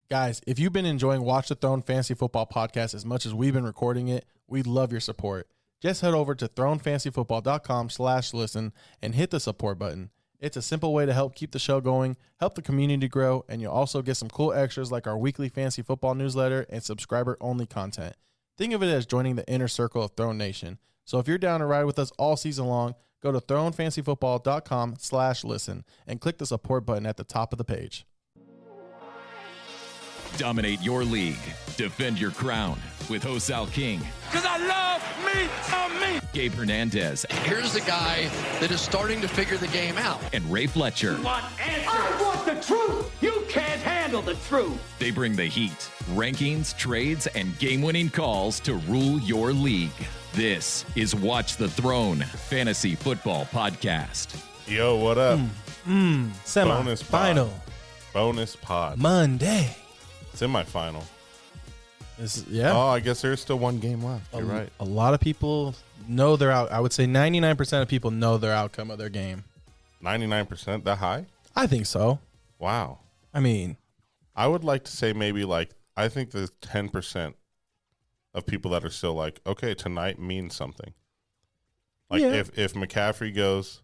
Guys, if you've been enjoying Watch the Throne Fantasy Football Podcast as much as we've been recording it, we'd love your support. Just head over to thronefantasyfootball.com/listen and hit the support button. It's a simple way to help keep the show going, help the community grow, and you'll also get some cool extras like our weekly fantasy football newsletter and subscriber-only content. Think of it as joining the inner circle of Throne Nation. So if you're down to ride with us all season long, go to thronefantasyfootball.com/listen and click the support button at the top of the page. Dominate your league. Defend your crown with Hosal King. Because I love me some me. Gabe Hernandez. Here's the guy that is starting to figure the game out. And Ray Fletcher. You want answers? I want the truth. You can't handle the truth. They bring the heat, rankings, trades, and game-winning calls to rule your league. This is Watch the Throne Fantasy Football Podcast. Yo, what up? Semi-final. Bonus pod. Monday. Semi-final. Yeah. Oh, I guess there's still one game left. You're right. A lot of people know they're out. I would say 99% of people know their outcome of their game. 99%? That high? I think so. Wow. I mean, I would like to say maybe I think there's 10% of people that are still like, okay, tonight means something. If McCaffrey goes,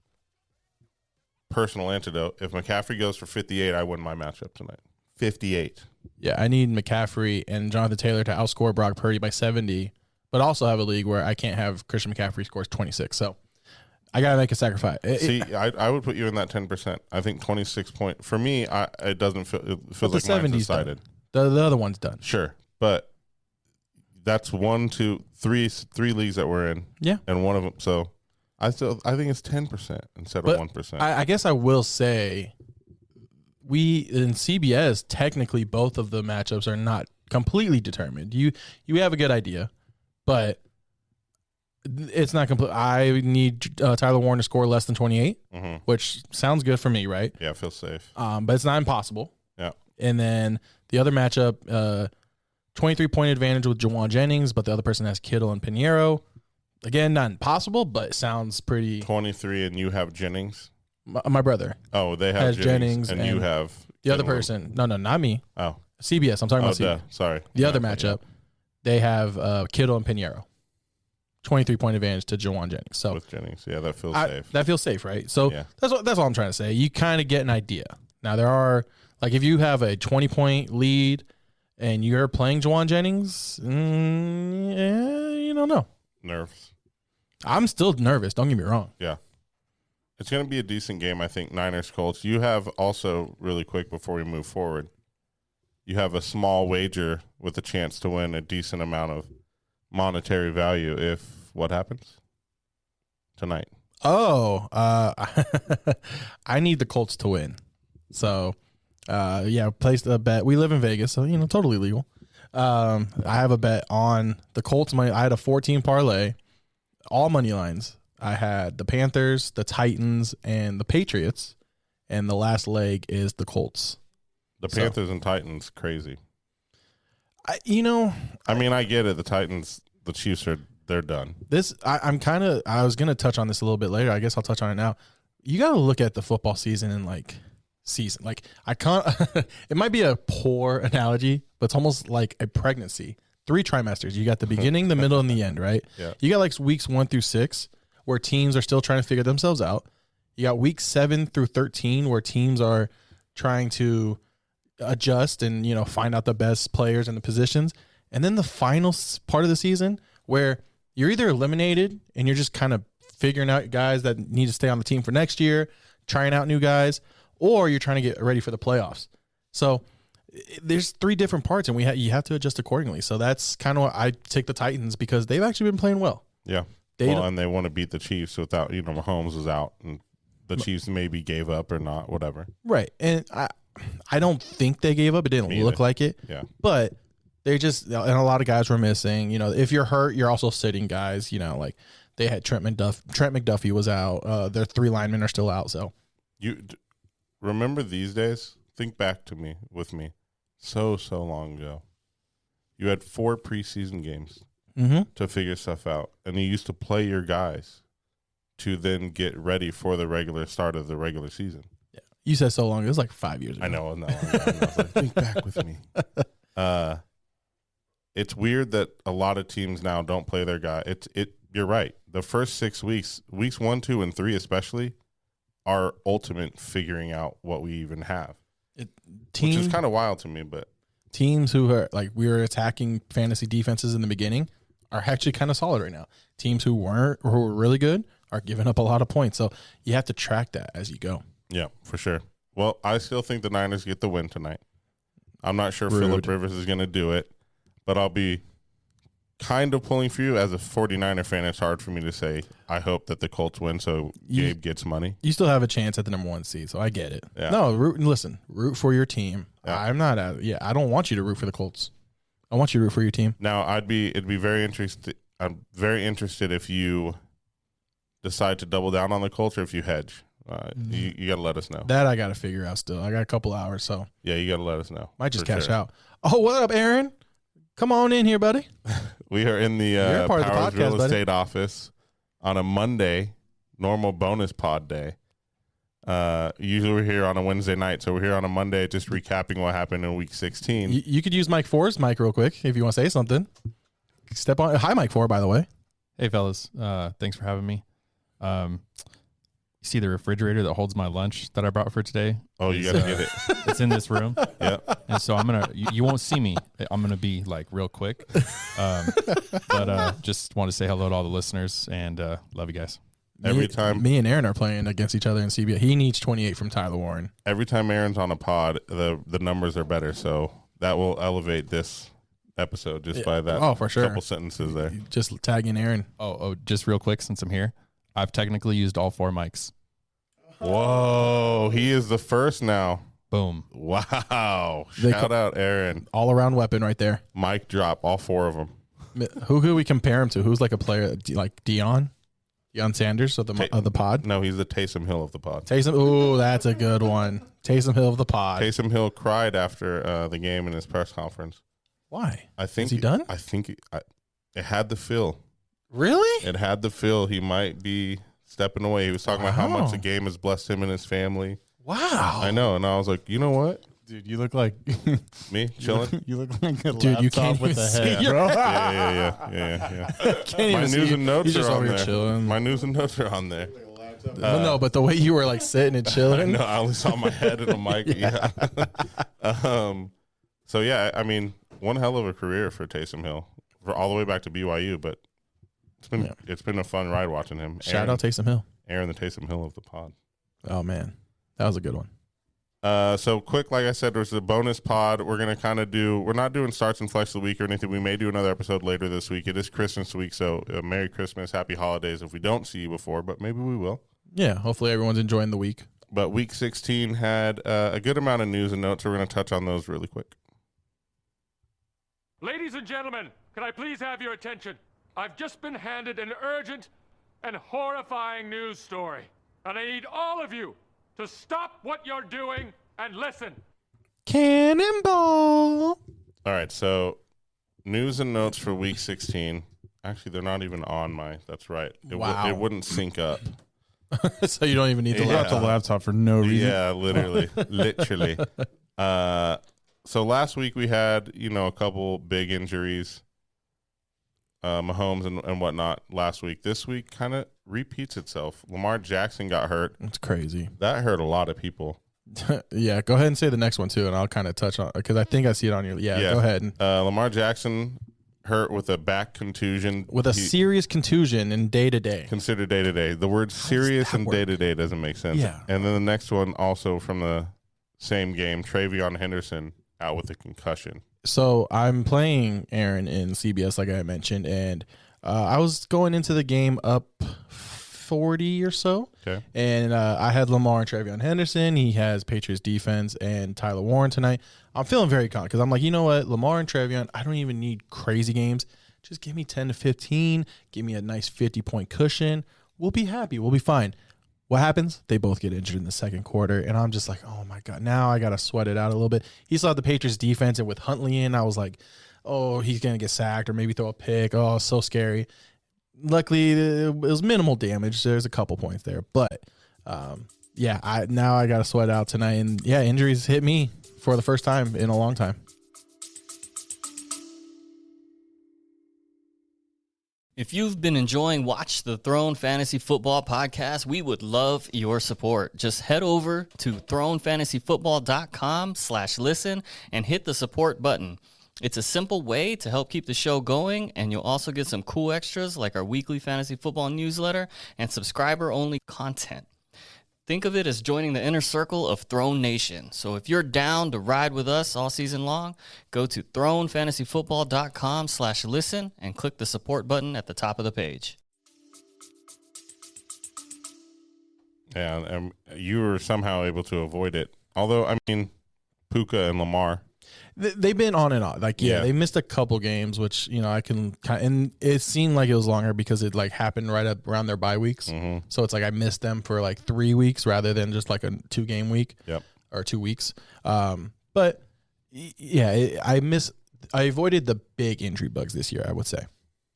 personal antidote, if McCaffrey goes for 58, I win my matchup tonight. 58. Yeah, I need McCaffrey and Jonathan Taylor to outscore Brock Purdy by 70, but also have a league where I can't have Christian McCaffrey scores 26. So I got to make a sacrifice. I would put you in that 10%. I think 26 point. For me, it doesn't feel, it feels like mine's decided. The other one's done. Sure, but that's 1, 2, 3 leagues that we're in. Yeah. And one of them. So I think it's 10% instead of 1%. I guess I will say we in CBS, technically both of the matchups are not completely determined. You have a good idea, but it's not complete. I need Tyler Warren to score less than 28, which sounds good for me, right? Yeah, I feel safe. But it's not impossible. Yeah. And then the other matchup, 23-point advantage with Jawan Jennings, but the other person has Kittle and Pinheiro. Again, not impossible, but it sounds pretty. 23, and you have Jennings. My brother. Oh, they have Jennings, and you have the other person. No, not me. Oh, CBS. I'm talking about CBS. Sorry. The other matchup, they have Kittle and Pinheiro. 23-point advantage to Jawan Jennings. So with Jennings, yeah, that feels safe. That feels safe, right? So yeah. That's all I'm trying to say. You kind of get an idea. Now there are if you have a 20-point lead and you're playing Jawan Jennings, you don't know. Nerves. I'm still nervous. Don't get me wrong. Yeah. It's going to be a decent game, I think, Niners-Colts. You have also, really quick before we move forward, you have a small wager with a chance to win a decent amount of monetary value if what happens tonight? Oh, I need the Colts to win. So, placed a bet. We live in Vegas, so, totally legal. I have a bet on the Colts money. I had a 14 parlay, all money lines. I had the Panthers, the Titans, and the Patriots, and the last leg is the Colts. The Panthers and Titans, crazy. I get it. The Titans, the Chiefs they're done. I was going to touch on this a little bit later. I guess I'll touch on it now. You got to look at the football season and season. I can't, it might be a poor analogy, but it's almost like a pregnancy. 3 trimesters. You got the beginning, the middle, and the end, right? Yeah. You got weeks 1 through 6 where teams are still trying to figure themselves out. You got weeks 7 through 13 where teams are trying to adjust and, find out the best players and the positions. And then the final part of the season where you're either eliminated and you're just kind of figuring out guys that need to stay on the team for next year, trying out new guys, or you're trying to get ready for the playoffs. So there's 3 different parts, and you have to adjust accordingly. So that's kind of what I take the Titans because they've actually been playing well. Yeah. And they want to beat the Chiefs without, Mahomes was out, and the Chiefs maybe gave up or not, whatever. Right. And I don't think they gave up. It didn't look like it. Yeah. But they just, and a lot of guys were missing. If you're hurt, you're also sitting guys. They had Trent McDuffie was out. Their 3 linemen are still out. So you remember these days? Think back with me. So long ago. You had 4 preseason games to figure stuff out, and you used to play your guys to then get ready for the regular start of the regular season. Yeah. You said so long. It was like 5 years ago. I know. No, I was like, think back with me. It's weird that a lot of teams now don't play their guy. You're right. The first 6 weeks, weeks 1, 2, and 3 especially, are ultimate figuring out what we even have. Which is kind of wild to me, but teams who are like we were attacking fantasy defenses in the beginning are actually kind of solid right now. Teams who were really good are giving up a lot of points. So you have to track that as you go. Yeah, for sure. Well, I still think the Niners get the win tonight. I'm not sure Phillip Rivers is going to do it, but I'll be kind of pulling for you. As a 49er fan, it's hard for me to say I hope that the Colts win so Gabe gets money. You still have a chance at the number 1 seed, so I get it. Yeah. No, root for your team. Yeah. I don't want you to root for the Colts. I want you to root for your team. Now, it'd be very interesting. I'm very interested if you decide to double down on the Colts or if you hedge. You got to let us know. That I got to figure out still. I got a couple hours, so. Yeah, you got to let us know. Might just cash out. Oh, what up, Aaron? Come on in here, buddy. We are in the Powers Real Estate office on a Monday, normal bonus pod day. Usually we're here on a Wednesday night, so we're here on a Monday just recapping what happened in Week 16. You could use Mike 4's mic real quick if you want to say something. Step on. Hi, Mike 4, by the way. Hey, fellas. Thanks for having me. You see the refrigerator that holds my lunch that I brought for today? Oh, you got to get it. It's in this room. Yeah. And so you won't see me. I'm going to be like real quick. But just want to say hello to all the listeners and love you guys. Every time me and Aaron are playing against each other in CBS, he needs 28 from Tyler Warren. Every time Aaron's on a pod, the numbers are better. So that will elevate this episode just by that. Oh, for sure. Couple sentences there. Just tagging Aaron. Oh, just real quick since I'm here. I've technically used all 4 mics. Whoa, he is the first now. Boom. Wow. Shout out Aaron. All around weapon right there. Mic drop, all 4 of them. Who could we compare him to? Who's like a player like Deion Sanders of the pod? No, he's the Taysom Hill of the pod. Taysom, ooh, that's a good one. Taysom Hill of the pod. Taysom Hill cried after the game in his press conference. Why? Is he done? I think it had the feel. Really? It had the feel he might be stepping away. He was talking about how much the game has blessed him and his family. Wow. I know. And I was like, you know what? Dude, you look like me chilling. You look like a dude. You can't with even the see head, your bro. Yeah. My news and notes are on there. Chilling. My news and notes are on there. No, but the way you were like sitting and chilling. No, I only saw my head in a mic. Yeah. So yeah, I mean, one hell of a career for Taysom Hill, for all the way back to BYU. But it's been a fun ride watching him. Shout out Taysom Hill. Aaron, the Taysom Hill of the pod. Oh man, that was a good one. So quick, like I said, there's a bonus pod. We're going to we're not doing starts and flex of the week or anything. We may do another episode later this week. It is Christmas week, so Merry Christmas, Happy Holidays if we don't see you before, but maybe we will. Yeah, hopefully everyone's enjoying the week. But Week 16 had a good amount of news and notes, so we're going to touch on those really quick. Ladies and gentlemen, can I please have your attention? I've just been handed an urgent and horrifying news story, and I need all of you to stop what you're doing and listen. Cannonball. All right, so news and notes for Week 16. Actually, they're not even on that's right. It wouldn't sync up. So you don't even need to the laptop for no reason. Yeah, literally. So last week we had, a couple big injuries, Mahomes and whatnot last week. This week kind of repeats itself. Lamar Jackson got hurt. It's crazy. That hurt a lot of people. Yeah, go ahead and say the next one too, and I'll kind of touch on because I think I see it on your. Yeah, go ahead. Lamar Jackson hurt with a back contusion. With a serious contusion in day-to-day. Considered day-to-day. The word serious and day-to-day doesn't make sense. Yeah. And then the next one also from the same game, Travion Henderson out with a concussion. So I'm playing Aaron in CBS, like I mentioned, and I was going into the game up 40 or so. Okay. And I had Lamar and Travion Henderson. He has Patriots defense and Tyler Warren tonight. I'm feeling very confident because I'm like, you know what? Lamar and Travion, I don't even need crazy games. Just give me 10 to 15. Give me a nice 50-point cushion. We'll be happy. We'll be fine. What happens? They both get injured in the second quarter, and I'm just like, oh, my God. Now I got to sweat it out a little bit. He saw the Patriots defense, and with Huntley in, I was like, oh, he's going to get sacked or maybe throw a pick. Oh, so scary. Luckily, it was minimal damage. There's a couple points there. But now I got to sweat out tonight. And, yeah, injuries hit me for the first time in a long time. If you've been enjoying Watch the Throne Fantasy Football Podcast, we would love your support. Just head over to thronefantasyfootball.com/listen and hit the support button. It's a simple way to help keep the show going, and you'll also get some cool extras like our weekly fantasy football newsletter and subscriber-only content. Think of it as joining the inner circle of Throne Nation. So if you're down to ride with us all season long, go to thronefantasyfootball.com/listen and click the support button at the top of the page. Yeah, and you were somehow able to avoid it. Although, I mean, Puka and Lamar. They've been on and off. Like, they missed a couple games, which, I can kind of, and it seemed like it was longer because it like happened right up around their bye weeks. Mm-hmm. So it's like I missed them for like 3 weeks rather than just like a 2-game week. Yep. Or 2 weeks. But yeah, I avoided the big injury bugs this year, I would say.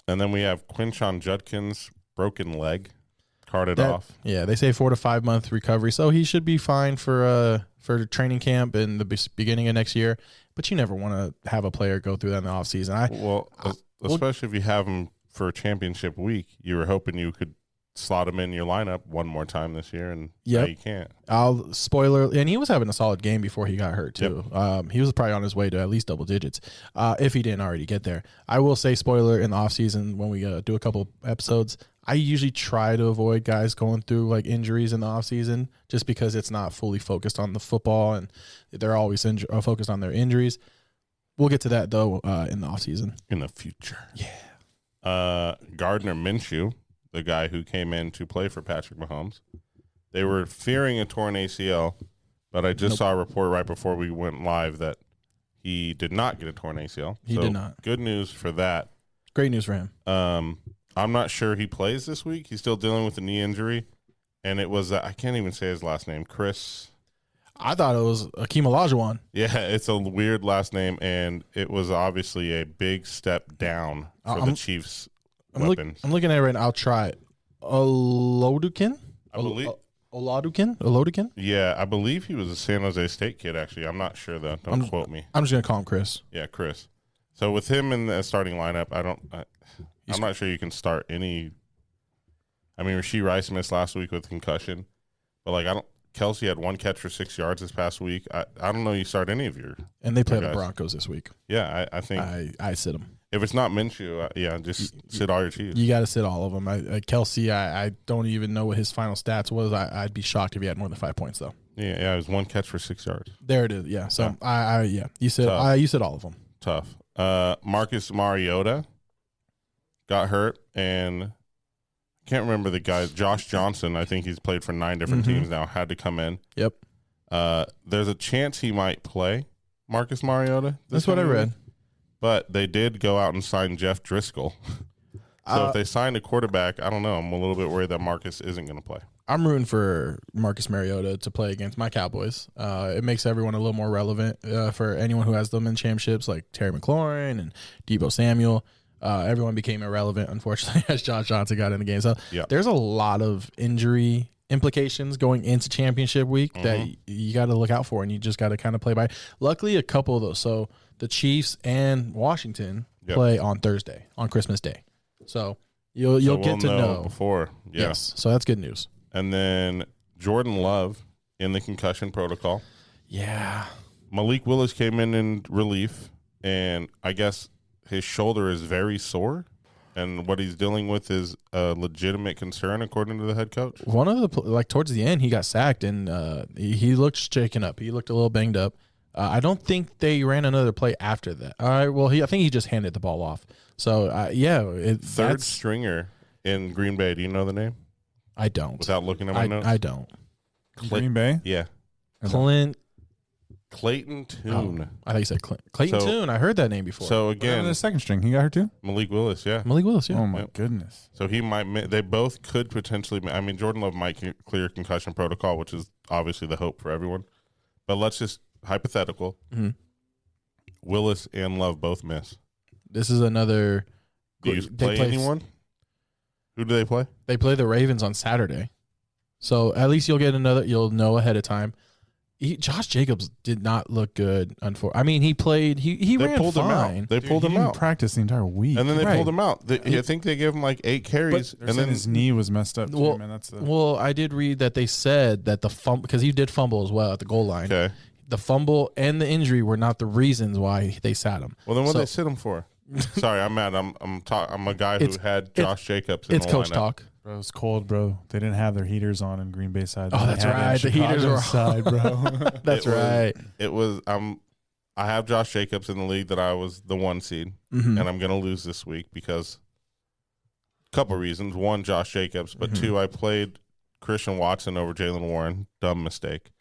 And then we have Quinshon Judkins' broken leg, carted off. Yeah, they say 4 to 5 month recovery, so he should be fine for training camp in the beginning of next year. But you never want to have a player go through that in the offseason. Especially if you have him for a championship week, you were hoping you could slot him in your lineup one more time this year, and now you can't. Spoiler, and he was having a solid game before he got hurt too. Yep. He was probably on his way to at least double digits, if he didn't already get there. I will say, spoiler, in the offseason when we do a couple episodes, I usually try to avoid guys going through like injuries in the offseason just because it's not fully focused on the football and they're always focused on their injuries. We'll get to that, though, in the offseason. In the future. Yeah. Gardner Minshew, the guy who came in to play for Patrick Mahomes, they were fearing a torn ACL, but I just saw a report right before we went live that he did not get a torn ACL. He did not. Good news for that. Great news for him. I'm not sure he plays this week. He's still dealing with a knee injury, and it was I can't even say his last name. Chris. I thought it was Akeem Olajuwon. Yeah, it's a weird last name, and it was obviously a big step down for the Chiefs' weapons. I'm looking at it right now. I'll try it. Oladikin? I believe. Oladikin? Yeah, I believe he was a San Jose State kid, actually. I'm not sure, though. Don't quote me. I'm just going to call him Chris. Yeah, Chris. So with him in the starting lineup, I'm not sure you can start any. I mean, Rashee Rice missed last week with concussion, but Kelsey had 1 catch for 6 yards this past week. I don't know you start any of your. And they play the Broncos this week. Yeah, I think I sit them. If it's not Minshew, just sit all your Chiefs. You got to sit all of them. Kelsey, I don't even know what his final stats was. I'd be shocked if he had more than 5 points though. Yeah, it was 1 catch for 6 yards. There it is. Yeah. So you said all of them. Tough. Marcus Mariota got hurt, and I can't remember the guy. Josh Johnson, I think he's played for 9 different teams now, had to come in. Yep. There's a chance he might play Marcus Mariota. That's what I read. But they did go out and sign Jeff Driscoll. So if they signed a quarterback, I don't know. I'm a little bit worried that Marcus isn't going to play. I'm rooting for Marcus Mariota to play against my Cowboys. It makes everyone a little more relevant for anyone who has them in championships, like Terry McLaurin and Deebo Samuel. Everyone became irrelevant, unfortunately, as Josh Johnson got in the game. So there's a lot of injury implications going into championship week that you got to look out for, and you just got to kind of play by. Luckily, a couple of those. So the Chiefs and Washington play on Thursday, on Christmas Day. So you'll get to know before. Yeah. Yes. So that's good news. And then Jordan Love in the concussion protocol. Yeah. Malik Willis came in relief, and I guess his shoulder is very sore, and what he's dealing with is a legitimate concern, according to the head coach. One of the towards the end, he got sacked, and he looked shaken up. He looked a little banged up. I don't think they ran another play after that. All right. Well, I think he just handed the ball off. So third stringer in Green Bay. Do you know the name? I don't. Without looking at my notes, I don't. Green Bay. Yeah. Clayton Tune. Oh, I thought you said Clayton Tune. I heard that name before. So again, the second string, he got her too. Malik Willis. Yeah. Malik Willis. Yeah. Oh my goodness. So he might. They both could potentially. I mean, Jordan Love might clear concussion protocol, which is obviously the hope for everyone. But let's just hypothetical. Mm-hmm. Willis and Love both miss. This is another. Do you play anyone? Who do they play? They play the Ravens on Saturday. So at least you'll know ahead of time. Josh Jacobs did not look good. I mean, he played. He ran pulled him fine. out. They pulled him didn't out. practice the entire week. And then they pulled him out. I think they gave him like 8 carries, and then his knee was messed up. Too, man. Well, I did read that they said that the fumble, because he did fumble as well at the goal line. Okay. The fumble and the injury were not the reasons why they sat him. Well, then what did they sit him for? Sorry, I'm mad. I'm a guy who had Josh Jacobs. It's the coach lineup. talk. Bro, it's cold, bro. They didn't have their heaters on in Green Bay side. Oh, that's right. The heaters were side, bro. That's right. It was. I have Josh Jacobs in the league that I was the 1 seed, Mm-hmm. and I'm going to lose this week because a couple reasons. One, Josh Jacobs, but Mm-hmm. 2, I played Christian Watson over Jalen Warren. Dumb mistake.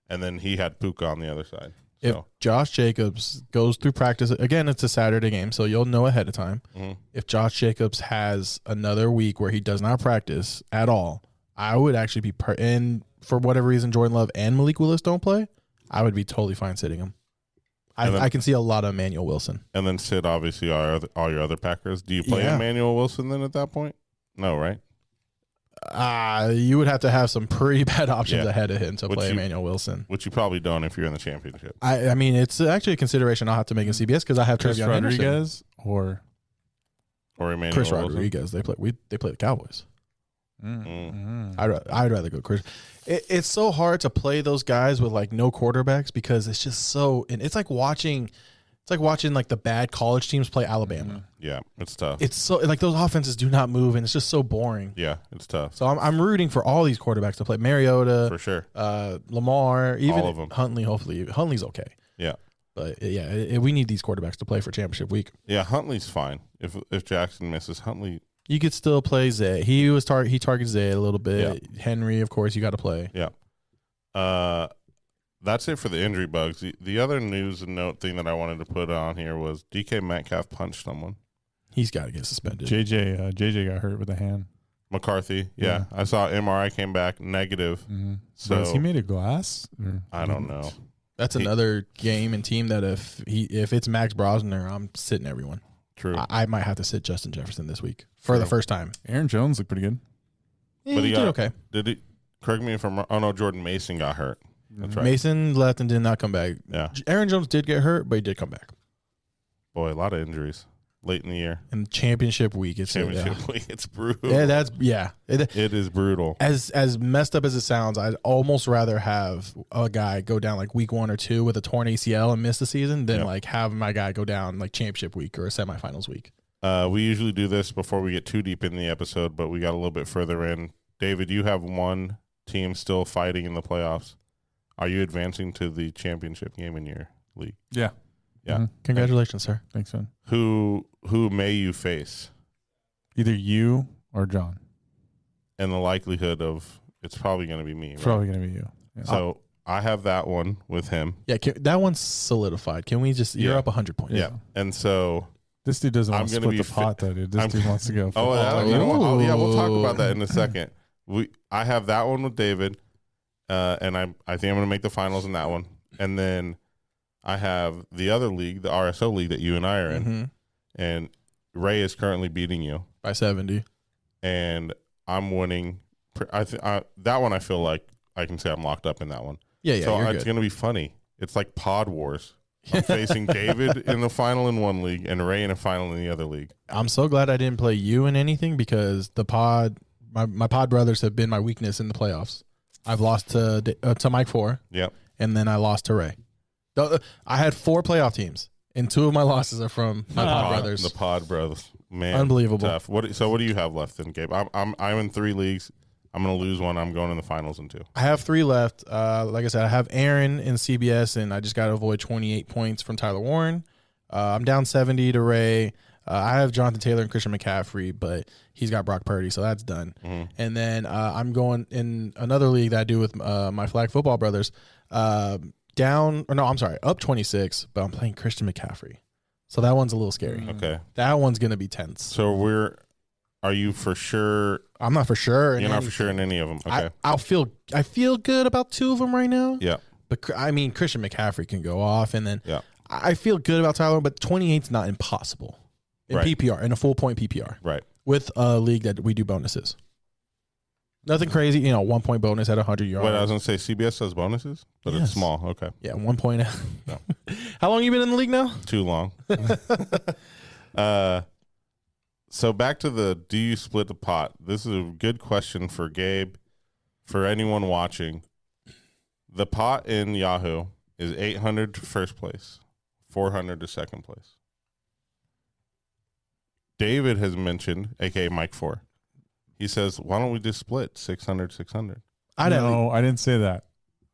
And then he had Puka on the other side. If So, Josh Jacobs goes through practice again, it's a Saturday game, so you'll know ahead of time. mhm. If Josh Jacobs has another week where he does not practice at all, I would actually be and for whatever reason Jordan Love and Malik Willis don't play, I would be totally fine sitting him. I can see a lot of Emmanuel Wilson. And then sit obviously all your other Packers. Do you play Emmanuel Wilson then at that point? No, right? You would have to have some pretty bad options Yeah. ahead of him to play Emmanuel Wilson. Which you probably don't if you're in the championship. I mean, it's actually a consideration I'll have to make in CBS because I have Chris Trevion Henderson. Rodriguez or Or Emmanuel Chris Wilson. Rodriguez. They play the Cowboys. Mm. I'd rather go Chris. It's so hard to play those guys with like no quarterbacks because it's just so. And it's like watching like the bad college teams play Alabama. Yeah, it's tough. It's so like those offenses do not move and it's just so boring. Yeah, it's tough. So I'm rooting for all these quarterbacks to play. Mariota, For sure. Lamar, even All of 'em. Huntley. Hopefully, Huntley's okay. Yeah. But we need these quarterbacks to play for championship week. Yeah, Huntley's fine. If Jackson misses, Huntley. You could still play Zay. He targets Zay a little bit. Yeah. Henry, of course, you got to play. Yeah. That's it for the injury bugs. The other news and note thing that I wanted to put on here was DK Metcalf punched someone. He's got to get suspended. JJ got hurt with a hand. McCarthy. Yeah. I saw MRI came back negative. Mm-hmm. So Bro, is he made of glass? I don't know. That's another game and team that if it's Max Brosner, I'm sitting everyone. True. I might have to sit Justin Jefferson this week for the first time. Aaron Jones looked pretty good. But he did got okay. Did he? Correct me if I'm wrong. Oh no, Jordan Mason got hurt. That's right. Mason left and did not come back. Yeah. Aaron Jones did get hurt, but he did come back. Boy, a lot of injuries late in the year. And championship week, it's Week, it's brutal. Yeah, It is brutal. As messed up as it sounds, I'd almost rather have a guy go down like week 1 or 2 with a torn ACL and miss the season than like have my guy go down like championship week or a semifinals week. We usually do this before we get too deep in the episode, but we got a little bit further in. David, you have one team still fighting in the playoffs. Are you advancing to the championship game in your league? Yeah. Yeah. Mm-hmm. Congratulations, sir. Thanks, man. Who may you face? Either you or John. And the likelihood of it's probably going to be me. It's right? probably going to be you. Yeah. So I have that one with him. Yeah, that one's solidified. Can we just? You're up 100 points. Yeah. And so this dude doesn't want to split the pot, though, dude. This dude wants to go. You know what? Oh, yeah, we'll talk about that in a second. I have that one with David, and I think I'm going to make the finals in that one. And then I have the other league, the RSO league that you and I are in, and Ray is currently beating you by 70, and I'm winning. That one I feel like I can say I'm locked up in that one. Yeah. So you're it's going to be funny. It's like Pod Wars. I'm facing David in the final in one league and Ray in a final in the other league. I'm so glad I didn't play you in anything because the pod, my pod brothers have been my weakness in the playoffs. I've lost to Mike 4. Yep. And then I lost to Ray. I had 4 playoff teams, and 2 of my losses are from my pod brothers. The Pod Brothers, man, unbelievable. Tough. So what do you have left then, Gabe? I'm in 3 leagues. I'm going to lose one. I'm going in the finals in 2. I have 3 left. Like I said, I have Aaron in CBS, and I just got to avoid 28 points from Tyler Warren. I'm down 70 to Ray. I have Jonathan Taylor and Christian McCaffrey, but he's got Brock Purdy, so that's done. Mm-hmm. And then I'm going in another league that I do with my flag football brothers. Up 26, but I'm playing Christian McCaffrey. So that one's a little scary. Okay. That one's going to be tense. So are you for sure? I'm not for sure. You're not for sure in any of them. Okay. I feel good about 2 of them right now. Yeah. But I mean, Christian McCaffrey can go off, and then yeah. I feel good about Tyler, but 28's not impossible in PPR, in a full point PPR. Right. With a league that we do bonuses. Nothing crazy. 1 point bonus at 100 yards. Wait, I was going to say CBS does bonuses, but it's small. Okay. Yeah, 1 point. No. How long you been in the league now? Too long. So back to do you split the pot? This is a good question for Gabe, for anyone watching. The pot in Yahoo is 800 to first place, 400 to second place. David has mentioned, a.k.a. Mike 4. He says, why don't we just split 600, 600? I didn't say that.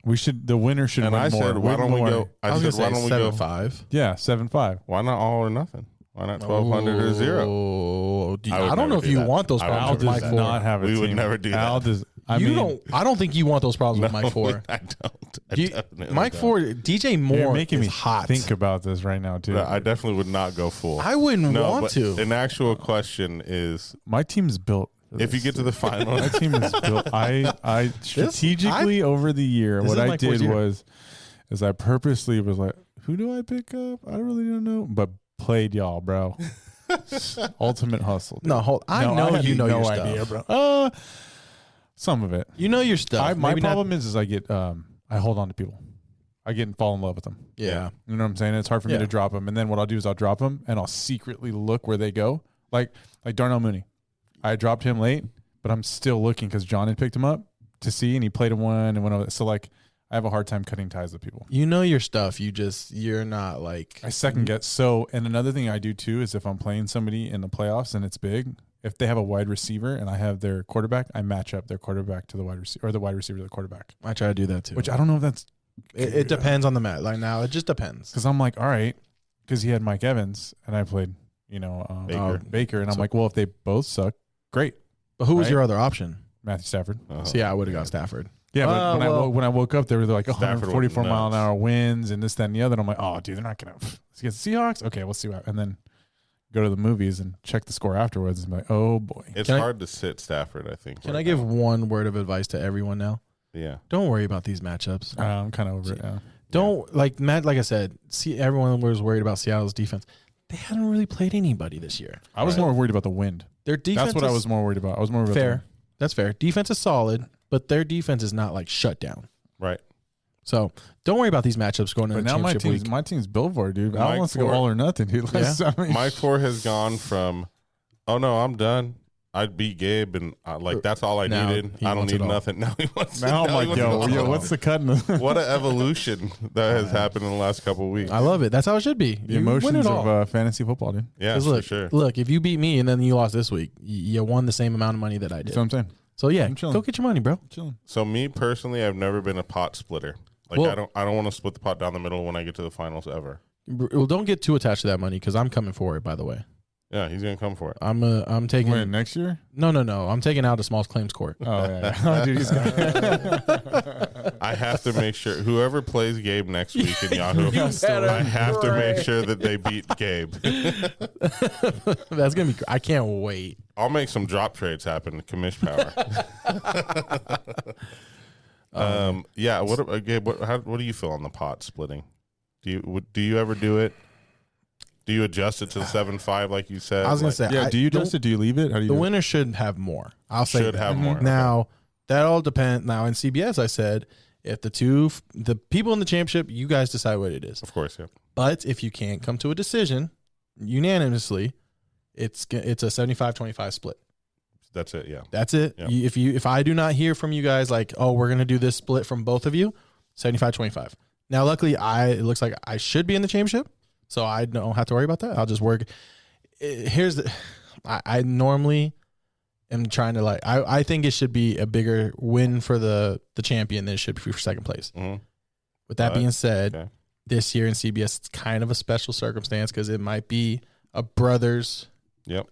The winner should and win I more. said, why don't we go? I said, why don't we go 5? Yeah, 7-5. Why not all or nothing? Why not 1,200 or 0? Oh, I don't know if you want those problems Al with Mike does 4. not have a We team. would never do Al that. does. I don't think you want those problems with Mike 4. I don't. I definitely Mike don't. 4, DJ Moore You're making is me hot. think about this right now, too. No, I definitely would not go full. I wouldn't want but to. An actual question is, My team's built. for if you this. get to the final, My team is built. I strategically over the year, This what is I Mike Ford's did year. is I purposely was like, who do I pick up? I really don't know, but played y'all, bro. Ultimate hustle. dude. No, hold. I know had you know no your idea, stuff. bro. Some of it. You know your stuff. My Maybe not- problem is I get I hold on to people. I get and fall in love with them. Yeah. You know what I'm saying? It's hard for me Yeah. to drop them. And then what I'll do is I'll drop them and I'll secretly look where they go. Like Darnell Mooney. I dropped him late, but I'm still looking because John had picked him up to see, and he played a one and went over. So like I have a hard time cutting ties with people. You know your stuff. You're not like. I second guess. So, and another thing I do too is if I'm playing somebody in the playoffs and it's big, if they have a wide receiver and I have their quarterback, I match up their quarterback to the wide receiver or the wide receiver to the quarterback. I try to do that too. Which I don't know if that's it depends on the match. Like now, it just depends. because I'm like, all right, because he had Mike Evans and I played, Baker, and I'm like, well, if they both suck, great. But who was Right? your other option? Matthew Stafford. So yeah, I would have gone Stafford. Yeah, but when I woke up, there were like Stafford 144 went mile an nuts. hour winds and this, that, and the other. And I'm like, oh, dude, they're not gonna against the Seahawks. Okay, we'll see what. And then go to the movies and check the score afterwards. And be like, oh boy, it's Can I- hard to sit Stafford, I think. Can right I give now. one word of advice to everyone now? Yeah. Don't worry about these matchups. I'm kind of over it now. Don't like Matt. Like I said, see, everyone was worried about Seattle's defense. They hadn't really played anybody this year. I was more worried about the wind. Their defense. That's what I was more worried about. I was more worried about fair. That's fair. Defense is solid, but their defense is not like shut down. Right. So don't worry about these matchups going But into the now championship week. my team's built for it, dude. I Mike wants to go Ford. all or nothing, dude. Yeah. I mean, Mike 4 has gone from, oh no, I'm done. I beat Gabe, and that's all I Now needed. he I don't wants it need all. nothing. Now he wants. now I'm now he like, wants it all. what's the cut in the What an evolution that has happened in the last couple of weeks. I love it. That's how it should be. the You win emotions it all. of fantasy football, dude? Yeah, 'Cause for look, sure. look, if you beat me and then you lost this week, you won the same amount of money that I did. That's what I'm saying. So yeah, I'm chilling. go get your money, bro. Chilling. So me personally, I've never been a pot splitter. Like Well- I don't want to split the pot down the middle when I get to the finals ever. Well, don't get too attached to that money because I'm coming for it. By the way, Yeah, he's gonna come for it. I'm taking Wait, next year? no. I'm taking out a small claims court. Oh yeah. Oh, dude, he's got I have to make sure whoever plays Gabe next week in Yahoo, better I have to make sure that they beat Gabe. That's gonna be. I can't wait. I'll make some drop trades happen. Commish power. Yeah. What, Gabe? What do you feel on the pot splitting? Do you ever do it? Do you adjust it to 7-5 like you said? I was gonna say. yeah. Do you adjust it? Do you leave it? How do you The do it? winner should have more. I'll say Should that. have more. Now that all depends. Now in CBS, I said if the people in the championship, you guys decide what it is. Of course, yeah. But if you can't come to a decision unanimously, it's a 75-25 split. That's it. Yeah. That's it. Yeah. If I do not hear from you guys like, oh, we're gonna do this split from both of you, 75-25. Now, luckily, it looks like I should be in the championship, so I don't have to worry about that. I'll just work. I normally am trying to I think it should be a bigger win for the champion than it should be for second place. Mm-hmm. With that being said, okay. this year in CBS, it's kind of a special circumstance because it might be a brothers Yep.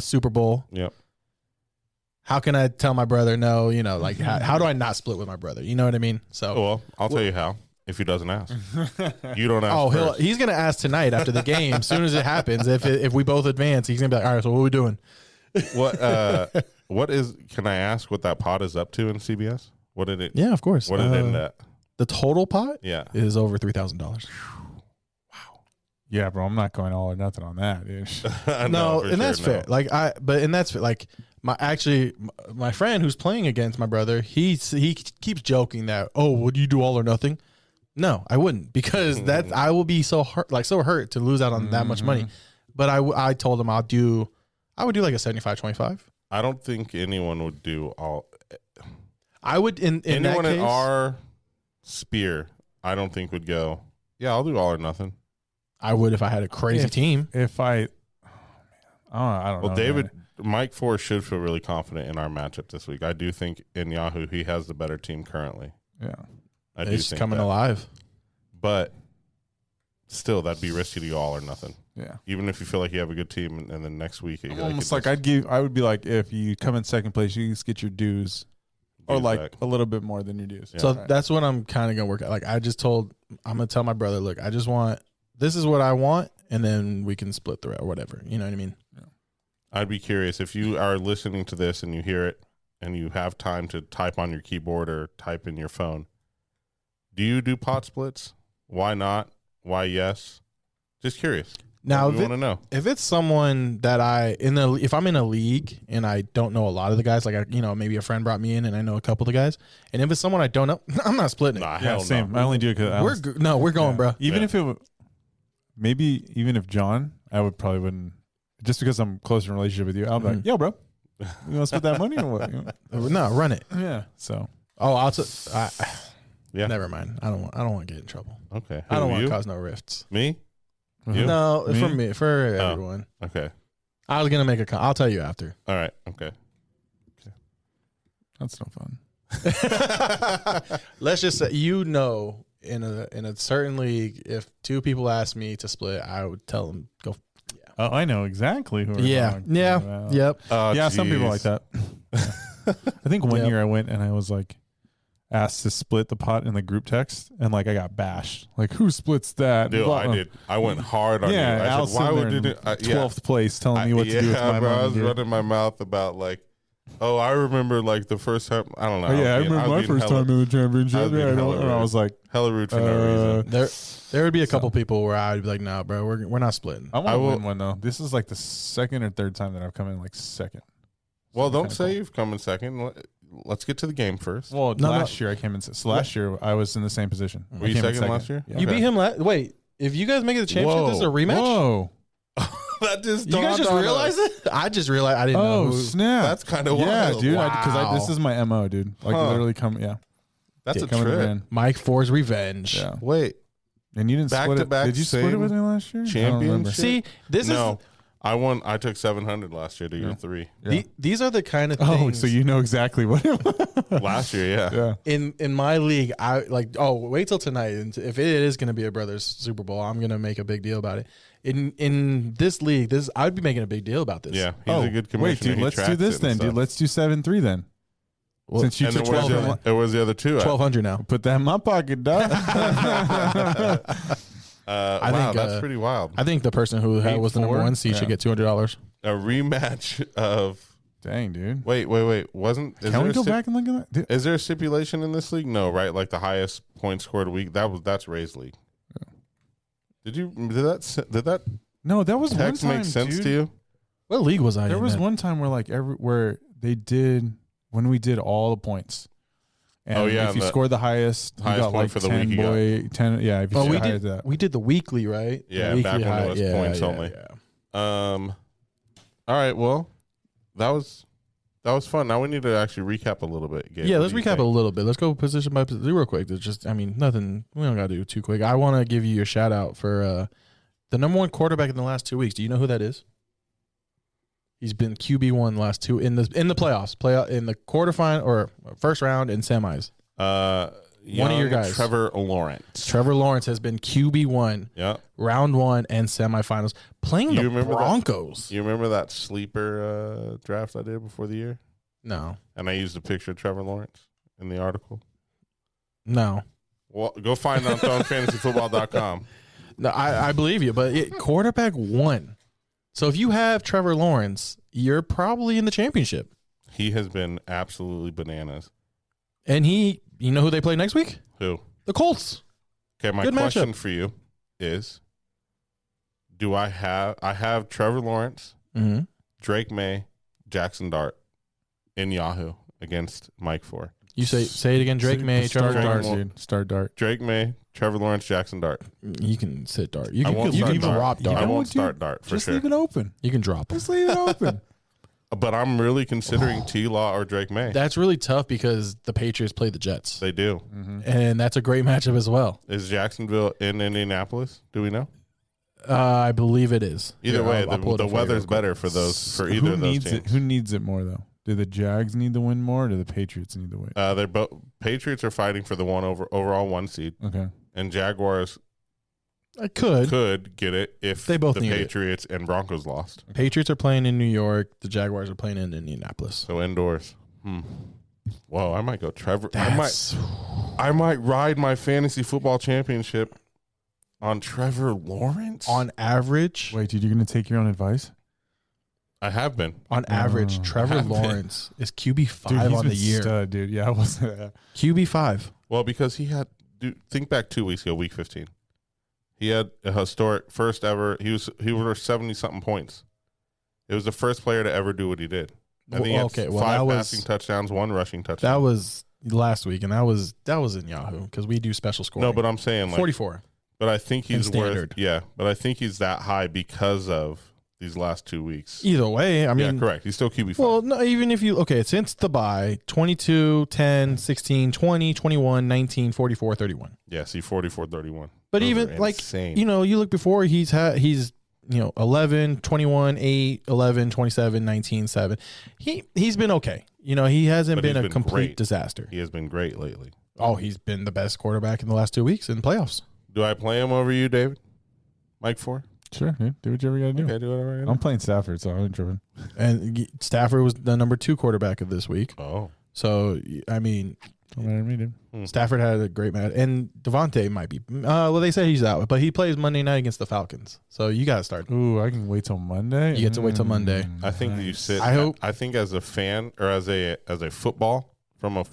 Super Bowl. Yep. How can I tell my brother no? Like how do I not split with my brother? You know what I mean? So Well, I'll tell you how. If he doesn't ask, you don't ask. oh, first. he's gonna ask tonight after the game. As soon as it happens, if we both advance, he's gonna be like, all right, so what are we doing? What is? Can I ask what that pot is up to in CBS? What did it? Yeah, of course. What did it end at? The total pot Yeah. is over $3,000. Yeah, bro, I'm not going all or nothing on that, dude. No, No, for and that's sure, fair. Like and that's fair. Like and that's fair. Like my friend who's playing against my brother, he keeps joking that, oh, would you do all or nothing? No, I wouldn't, because that I will be so hurt to lose out on that much money. But I told him I would do like a 75-25. I don't think anyone would do all. I would in anyone that case, in our sphere, I don't think would go. Yeah, I'll do all or nothing. I would if I had a crazy team. If I don't know. Well, David, man. Mike Forrest should feel really confident in our matchup this week. I do think in Yahoo he has the better team currently. Yeah. I do It's think coming that. alive. But still, that'd be risky to go all or nothing. Yeah. Even if you feel like you have a good team, and then next week, Almost like I would be like, if you come in second place, you just get your dues, or Dues like back. a little bit more than your dues. Yeah. So that's what I'm kind of gonna work out. Like I'm gonna tell my brother, look, this is what I want, and then we can split the rest or whatever. You know what I mean? Yeah. I'd be curious if you are listening to this and you hear it, and you have time to type on your keyboard or type in your phone. Do you do pot splits? Why not? Why yes? Just curious. Now, we want to know. If it's someone that if I'm in a league and I don't know a lot of the guys, like maybe a friend brought me in and I know a couple of the guys, and if it's someone I don't know, I'm not splitting it. Nah, Yeah, hell same. no. I only do it because We're going, bro. Even Yeah. if it, maybe even if John, I wouldn't. Just because I'm close in a relationship with you, I'll be like, yo, bro, you want to split that money or what? No, run it. Yeah. So Oh, Yeah. never mind. I don't want to get in trouble. Okay. I don't Who, want you? to cause no rifts. Me? You? No, Me? for everyone. Okay. I was gonna make I'll tell you after. All right. Okay. that's no fun. Let's just say, in a certain league, if two people ask me to split, I would tell them go. Oh, I know exactly who. We're Yeah, talking yeah, about. yep. Oh, Yeah, some people like jeez. that. I think one Yep. year I went and I was like asked to split the pot in the group text, and like I got bashed. Like, who splits that? Dude, Blah, I blah. did. I went hard on Yeah, you. I Al's said, why sitting would there you in do 12th place telling me what to do with my bro, I money. was dude. running my mouth about like, oh, I remember like the first time. I don't know. Oh, yeah, I was being- remember was my being first hella- time in the I was championship. being Yeah, hella and I rude. was like, hella rude for no reason. There would be a couple people where I'd be like, "No, bro, we're not splitting." I want I to will- win one though. This is like the second or third time that I've come in like second. Well, don't kinda say cool. you've come in second. Let's get to the game first. Well, No, last year I came in. So last year I was in the same position. Were I you came in second last year? Yeah. You Okay. beat him last. Wait, if you guys make it the championship, this is a rematch. Whoa! That just You guys dawned just on realized us. it? I just realized I didn't know. Oh Who, snap! That's kind of yeah, wild. dude. Wow. Because this is my mo, dude. Like Huh. literally come. Yeah, That's a coming trip. in. Mike Ford's revenge. Yeah. Wait, And you didn't split it. Back-to-back Did you split it same with me last year? I don't remember. championship? See, this no, I won. I took 700 last year to your 3. is these are the kind of Oh, things. so you know exactly what it was. Last year, yeah. Yeah. in my league, I like. Oh, wait till tonight. And if it is going to be a brothers Super Bowl, I'm going to make a big deal about it. In this league, I'd be making a big deal about this. Yeah, he's a good commissioner. Wait, dude. He Let's do tracks this it and then, dude. stuff. Let's do 7-3 then. Well, Since you And took then where's 12, the, where's the other two? at? 1,200 now. put that in my pocket, dog. Wow, think, that's pretty wild. I think the person who was the number 8-4? one seed should Yeah. get $200. A rematch of. Dang, dude. Wait. Wasn't? Is Can there we a go back and look at that? Dude, Is there a stipulation in this league? No, right? Like the highest point scored a week. That's Ray's league. Did that no, that was one text time, make sense dude. to you? What league was I There in? was then? one time where like where they did when we did all the points. And Oh, yeah, if you the scored the highest, you highest got point like for the 10 week you got. boy 10. Yeah, if you Oh, shoot we higher did. than that. We did the weekly, right? Yeah, The weekly back when it was points only. Yeah. All right. Well, that was fun. Now we need to actually recap a little bit. Gabe. Yeah, What let's do you recap think? a little bit. Let's go position by position real quick. There's just, nothing. We don't got to do too quick. I want to give you a shout out for the number one quarterback in the last 2 weeks. Do you know who that is? He's been QB1 last two in the playoffs, in the quarterfinal or first round and semis. One of your guys. Trevor Lawrence. Trevor Lawrence has been QB1, Yeah. round 1 and semifinals, playing You the remember that? Broncos. You remember that sleeper draft I did before the year? No, And I used a picture of Trevor Lawrence in the article. no. Well, go find it on thronefantasyfootball.com. No, I believe you, but quarterback 1. So if you have Trevor Lawrence, you're probably in the championship. He has been absolutely bananas. And you know who they play next week? Who? The Colts. Okay, my Good question matchup. for you is, I have Trevor Lawrence, Drake May, Jackson Dart in Yahoo against Mike 4. You say it again. Drake May, Trevor Dart, Lawrence. dude. Start Dart. Drake May, Trevor Lawrence, Jackson Dart. You can sit Dart. You I can won't you start can even Dart. drop Dart. I won't Dude, start Dart for Just sure. leave it open. You can drop. Just leave it open. But I'm really considering T-Law or Drake May. That's really tough because the Patriots play the Jets, They do. and that's a great matchup as well. Is Jacksonville in Indianapolis? Do we know? I believe it is. Either Here, way, I'll pull it the up for you weather's real quick. better for either Who of those needs teams. it? Who needs it more though? Do the Jags need the win more, or do the Patriots need the win? They're both Patriots are fighting for the overall 1 seed, Okay. and Jaguars I could. could get it if They both the need it. Patriots and Broncos lost. Patriots are playing in New York. The Jaguars are playing in Indianapolis. So indoors. Whoa, I might go Trevor. That's I might ride my fantasy football championship on Trevor Lawrence. on average. Wait, dude, you're gonna take your own advice? I have been. On average, Trevor have been. Lawrence is QB Dude, 5 he's on the been year. stud, dude. Yeah, I wasn't. QB 5. Well, because he had. Think back 2 weeks ago, week 15. He had a historic first ever. He was 70 something points. It was the first player to ever do what he did. I think he had Okay, well, 5 that was- passing touchdowns, 1 rushing touchdown. That was last week, and that was in Yahoo because we do special scoring. No, but I'm saying like 44. But I think he's And standard. worth. Yeah, but I think he's that high because of these last 2 weeks. Either way, I mean, yeah, correct. He's still QB5. well, no, even if you since the bye, 22, 10, 16, 20, 21, 19, 44, 31. yeah, see 44-31. But Those even are like insane. you look before he's 11, 21, 8, 11, 27, 19, 7. He's been okay. He hasn't But been he's a been complete great. disaster. He has been great lately. Oh, he's been the best quarterback in the last 2 weeks in playoffs. Do I play him over you, David? Mike 4? Sure, dude. Do whatever you gotta do. Okay, do whatever I I'm gotta playing Stafford, so I'm tripping. And Stafford was the number 2 quarterback of this week. do. Oh. So, I mean, Don't matter to me, dude. Stafford had a great match. And Devontae might be. Well, they say he's out, but he plays Monday night against the Falcons. So you got to start. Ooh, I can wait till Monday. You get to wait till Monday. I think you sit. I hope- I think as a fan or as a football, from a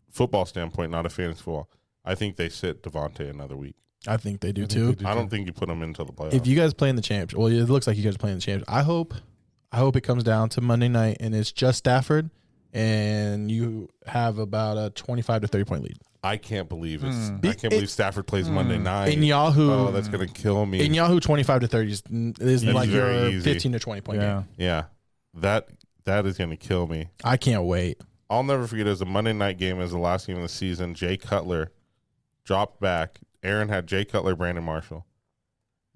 football standpoint, not a fantasy football, I think they sit Devontae another week. I think they do I think too. they do. I don't think you put him into the playoffs. If you guys play in the championship, well, it looks like you guys are playing the championship. I hope it comes down to Monday night and it's just Stafford, and you have about a 25 to 30 point lead. I can't believe I can't believe Stafford plays Monday night. In Yahoo, Oh, that's gonna kill me. in Yahoo, 25 to 30 is like very your easy. 15 to 20 point Yeah. game. yeah, that is gonna kill me. I can't wait. I'll never forget. It was a Monday night game. It was the last game of the season. Jay Cutler dropped back. Aaron had Jay Cutler, Brandon Marshall.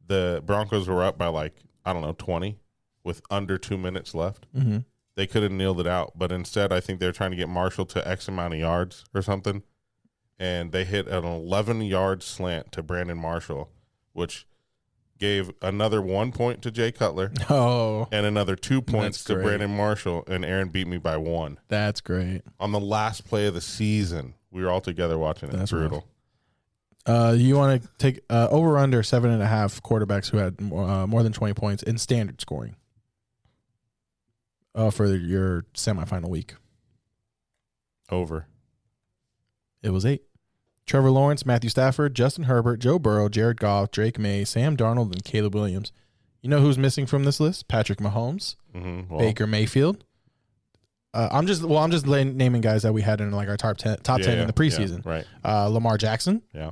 The Broncos were up by 20 with under 2 minutes left. Mm-hmm. They could have nailed it out, but instead I think they're trying to get Marshall to X amount of yards or something. And they hit an 11-yard slant to Brandon Marshall, which gave another 1 point to Jay Cutler Oh, and another 2 points That's to great. Brandon Marshall, and Aaron beat me by 1. that's great. On the last play of the season, we were all together watching it. That's Brutal. You want to take over under 7.5 quarterbacks who had more than 20 points in standard scoring for your semifinal week. Over. It was 8. Trevor Lawrence, Matthew Stafford, Justin Herbert, Joe Burrow, Jared Goff, Drake May, Sam Darnold, and Caleb Williams. You know who's missing from this list? Patrick Mahomes, Mm-hmm. Baker Mayfield. I'm just naming guys that we had in our top 10 in the preseason. right. Lamar Jackson. Yeah.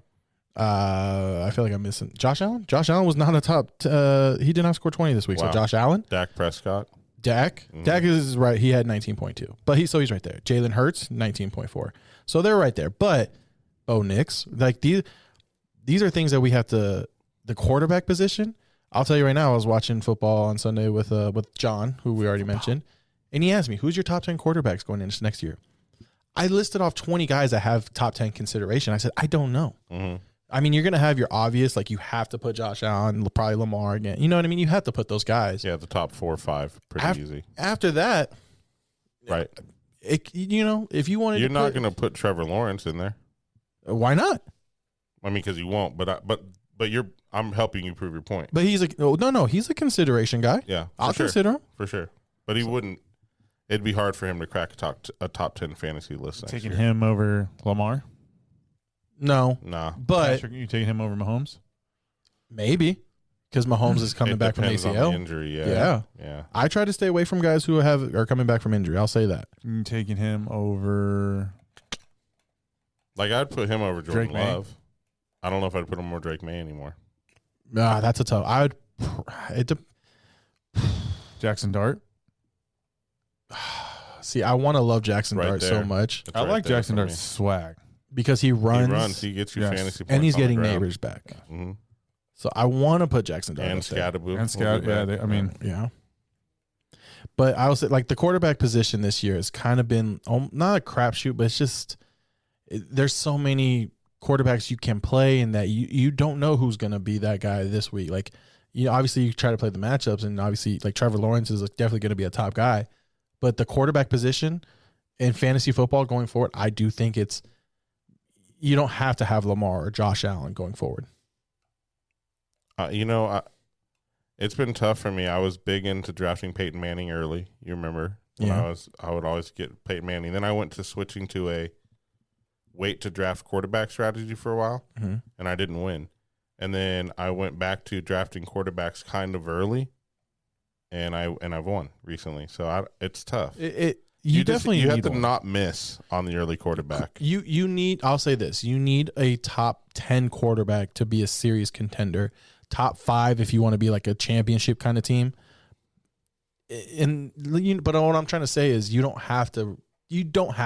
I feel like I'm missing Josh Allen. Josh Allen was not a top. He did not score 20 this week. Wow. So Josh Allen, Dak Prescott. Dak is right. He had 19.2, but he's right there. Jalen Hurts 19.4. So they're right there. But Bo Nix, these are things that we have to. The quarterback position. I'll tell you right now. I was watching football on Sunday with John, who we already mentioned, and he asked me, "Who's your top 10 quarterbacks going into next year?" I listed off 20 guys that have top 10 consideration. I said, I don't know. Mm-hmm. I mean, you're going to have your obvious, you have to put Josh Allen, probably Lamar again. You know what I mean? You have to put those guys. Yeah, the top 4 or 5. Pretty easy. After that, Right. if you wanted You're to not going to put Trevor Lawrence in there. why not? I mean, because you won't. But I'm helping you prove your point. But he's he's a consideration guy. Yeah. I'll for sure. consider him. For sure. But he wouldn't. It'd be hard for him to crack a top 10 fantasy list next Taking year. him over Lamar. No, Nah. but Patrick, you taking him over Mahomes? maybe because Mahomes is coming It back from depends on the ACL. injury. Yeah. I try to stay away from guys who are coming back from injury. I'll say that. You taking him over Like I'd put him over Jordan Drake May? Love. I don't know if I'd put him over Drake May anymore. That's a tough. Jackson Dart? See, I want to love Jackson Right Dart there. so much It's I right like there Jackson for Dart's me. swag. because he runs, He gets you Yes. fantasy points and he's on the getting ground. neighbors back. Mhm. So I want to put Jackson Dart And up there. Scattaboo. And Scout, yeah, Yeah. But I will say, like, the quarterback position this year has kind of been not a crapshoot, but it's just there's so many quarterbacks you can play, and that you don't know who's going to be that guy this week. Like, obviously you try to play the matchups, and obviously like Trevor Lawrence is definitely going to be a top guy, but the quarterback position in fantasy football going forward, I do think you don't have to have Lamar or Josh Allen going forward. It's been tough for me. I was big into drafting Peyton Manning early. You remember? When Yeah. I would always get Peyton Manning. Then I went to switching to a wait to draft quarterback strategy for a while, and I didn't win. And then I went back to drafting quarterbacks kind of early, and I've won recently. So it's tough. You definitely have need to one. not miss on the early quarterback. You need. I'll say this: you need a top 10 quarterback to be a serious contender. Top 5 if you want to be like a championship kind of team. But what I'm trying to say is you don't have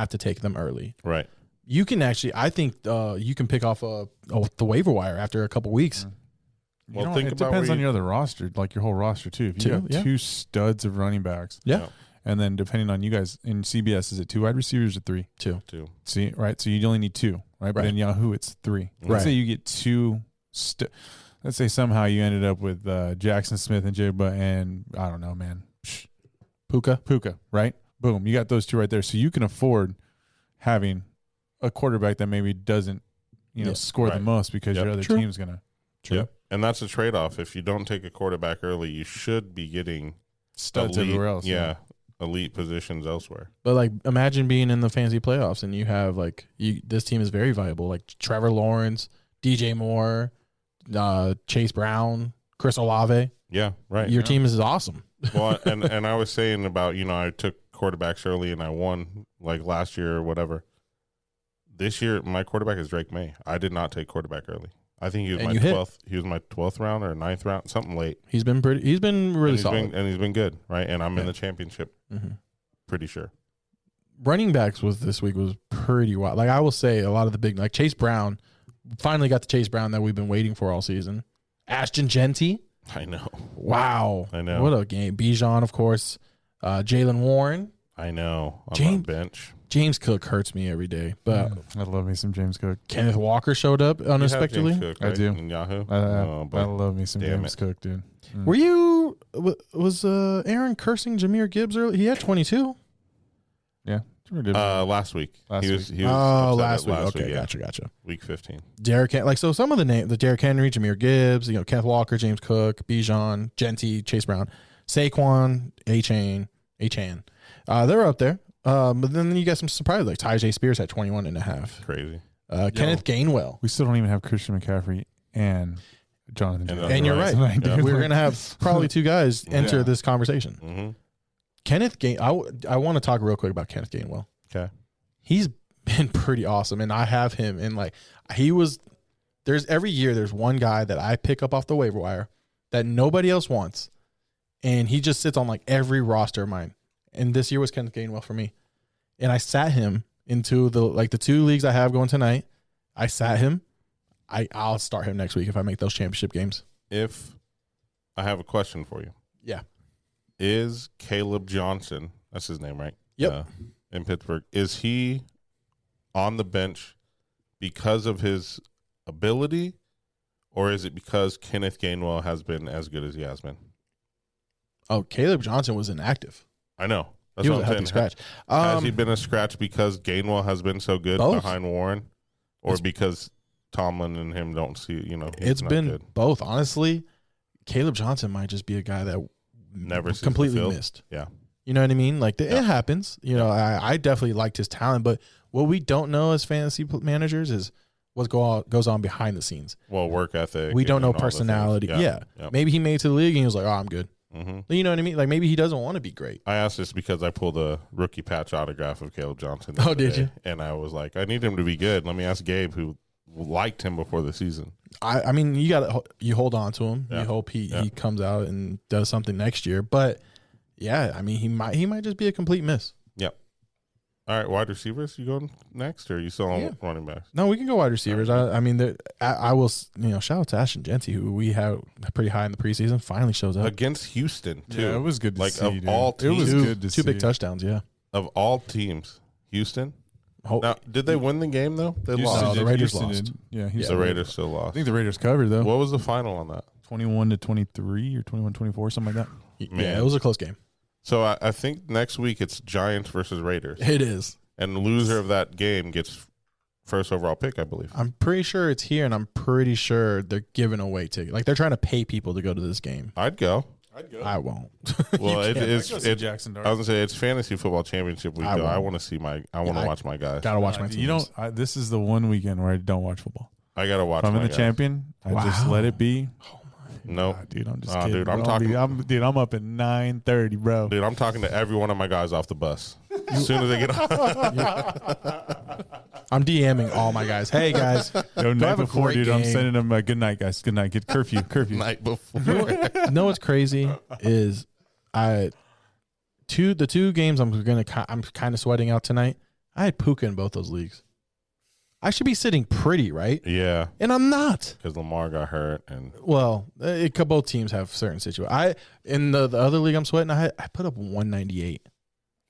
to take them early. Right. You can actually. I think you can pick off the waiver wire after a couple weeks. Well, It depends on your other roster, like your whole roster too. If you have 2 studs of running backs, Yeah. and then depending on you guys in CBS, is it 2 wide receivers or 3? 2. See, right? So you only need 2, right? But Right. in Yahoo, it's 3. Right. Let's say you get 2. Let's say somehow you ended up with Jackson Smith and Jigba and I don't know, man, Puka, right? Boom, you got those 2 right there. So you can afford having a quarterback that maybe doesn't, score the Right. most because your other True. team's gonna. Yep. And that's a trade-off. If you don't take a quarterback early, you should be getting Studs elite, everywhere else. Yeah, elite positions elsewhere. But like, imagine being in the fantasy playoffs and you have this team is very viable. Like Trevor Lawrence, DJ Moore, Chase Brown, Chris Olave. Yeah, right. Your team is awesome. Well, and I was saying about, I took quarterbacks early and I won like last year or whatever. This year, my quarterback is Drake May. I did not take quarterback early. I think he was And my you hit. 12th. He was my 12th round or 9th round, something late. He's been really solid. And he's been good, right? And I'm in the championship, Mhm. pretty sure. Running backs this week was pretty wild. Like, I will say a lot of the big, like Chase Brown, finally got the Chase Brown that we've been waiting for all season. Ashton Genty. I know. Wow. I know. What a game. Bijan, of course. Jalen Warren. I know. I'm on James- bench. James Cook hurts me every day. But I love me some James Cook. Kenneth Walker showed up You have unexpectedly. James Cook, I right, do. in Yahoo. I but love me some damn James it. Cook, dude. Were you, was Aaron cursing Jahmyr Gibbs early? He had 22. Yeah. last week. Last He was Oh, upset last at week. Okay, yeah. gotcha. Week 15. Derrick, so some of the Derrick Henry, Jahmyr Gibbs, Kenneth Walker, James Cook, Bijan, Genty, Chase Brown, Saquon, Achane, they're up there. But then you got some surprises like Tyjae Spears at 21.5. Crazy. Kenneth Gainwell. We still don't even have Christian McCaffrey and Jonathan. And Taylor. And you're right. Yeah. We're going to have probably 2 guys enter this conversation. Mm-hmm. Kenneth I want to talk real quick about Kenneth Gainwell. Okay. He's been pretty awesome, and I have him in there's every year there's one guy that I pick up off the waiver wire that nobody else wants, and he just sits on like every roster of mine. And this year was Kenneth Gainwell for me, and I sat him into the 2 leagues I have going tonight. I sat him. I'll start him next week if I make those championship games. If I have a question for you. Yeah. Is Caleb Johnson, that's his name, right? Yep. In Pittsburgh. Is he on the bench because of his ability, or is it because Kenneth Gainwell has been as good as he has been? Oh, Caleb Johnson was inactive. I know. That's He what was a I'm healthy saying. scratch. Has he been a scratch because Gainwell has been so good Both. behind Warren, or because Tomlin and him don't see, he's It's not been good? both. Honestly, Caleb Johnson might just be a guy that Never sees the completely field. missed. Yeah. You know what I mean? Like, Yeah. it happens. I definitely liked his talent, but what we don't know as fantasy managers is what goes on behind the scenes. Well, work ethic. We don't know and all those personality. things. Yeah. Yep. Maybe he made it to the league and he was like, oh, I'm good. Mm-hmm. You know what I mean? Like maybe he doesn't want to be great. I asked this because I pulled a rookie patch autograph of Caleb Johnson. Oh, did you? And I was like, I need him to be good. Let me ask Gabe, who liked him before the season. I mean, you hold on to him. Yeah. You hope he comes out and does something next year. But yeah, I mean, he might just be a complete miss. Yep. All right, wide receivers, you going next, or are you still on running backs? No, we can go wide receivers. I mean, I will, shout out to Ashton Genty, who we had pretty high in the preseason, finally shows up. Against Houston, too. Yeah, it was good to see. Of dude. all teams, it was good to see. Two big touchdowns, yeah. Of all teams, Houston. Oh, Now, did they win the game, though? They Houston lost. the did. Raiders Houston lost. did. Yeah, The Raiders still I lost. think the Raiders covered though. What was the final on that? 21-23 or 21-24, something like that. yeah, it was a close game. So I think next week it's Giants versus Raiders. It is. And the loser of that game gets first overall pick, I believe. I'm pretty sure it's here, and I'm pretty sure they're giving away tickets. Like they're trying to pay people to go to this game. I'd go. I won't. Well, it's Jackson Dart. I was gonna say it's fantasy football championship week. I Though. I won't. want to watch my guys. Gotta watch my teams. You know, this is the one weekend where I don't watch football. I gotta watch. If I'm my in the guys. champion, I just let it be. No, Nah, dude, I'm just Nah, kidding. dude, I'm bro. talking- I'm up at 9:30, bro. dude, I'm talking to every one of my guys off the bus. As soon as they get off, I'm DMing all my guys. Hey guys, Yo, night have a before, great dude, I'm game. sending them a good night, guys. Good night. Get curfew. night before. you know what's crazy is the two games I'm kind of sweating out tonight. I had Puka in both those leagues. I should be sitting pretty, right? Yeah, And I'm not. because Lamar got hurt, and Well, both teams have certain situations. In the other league I'm sweating, I put up 198,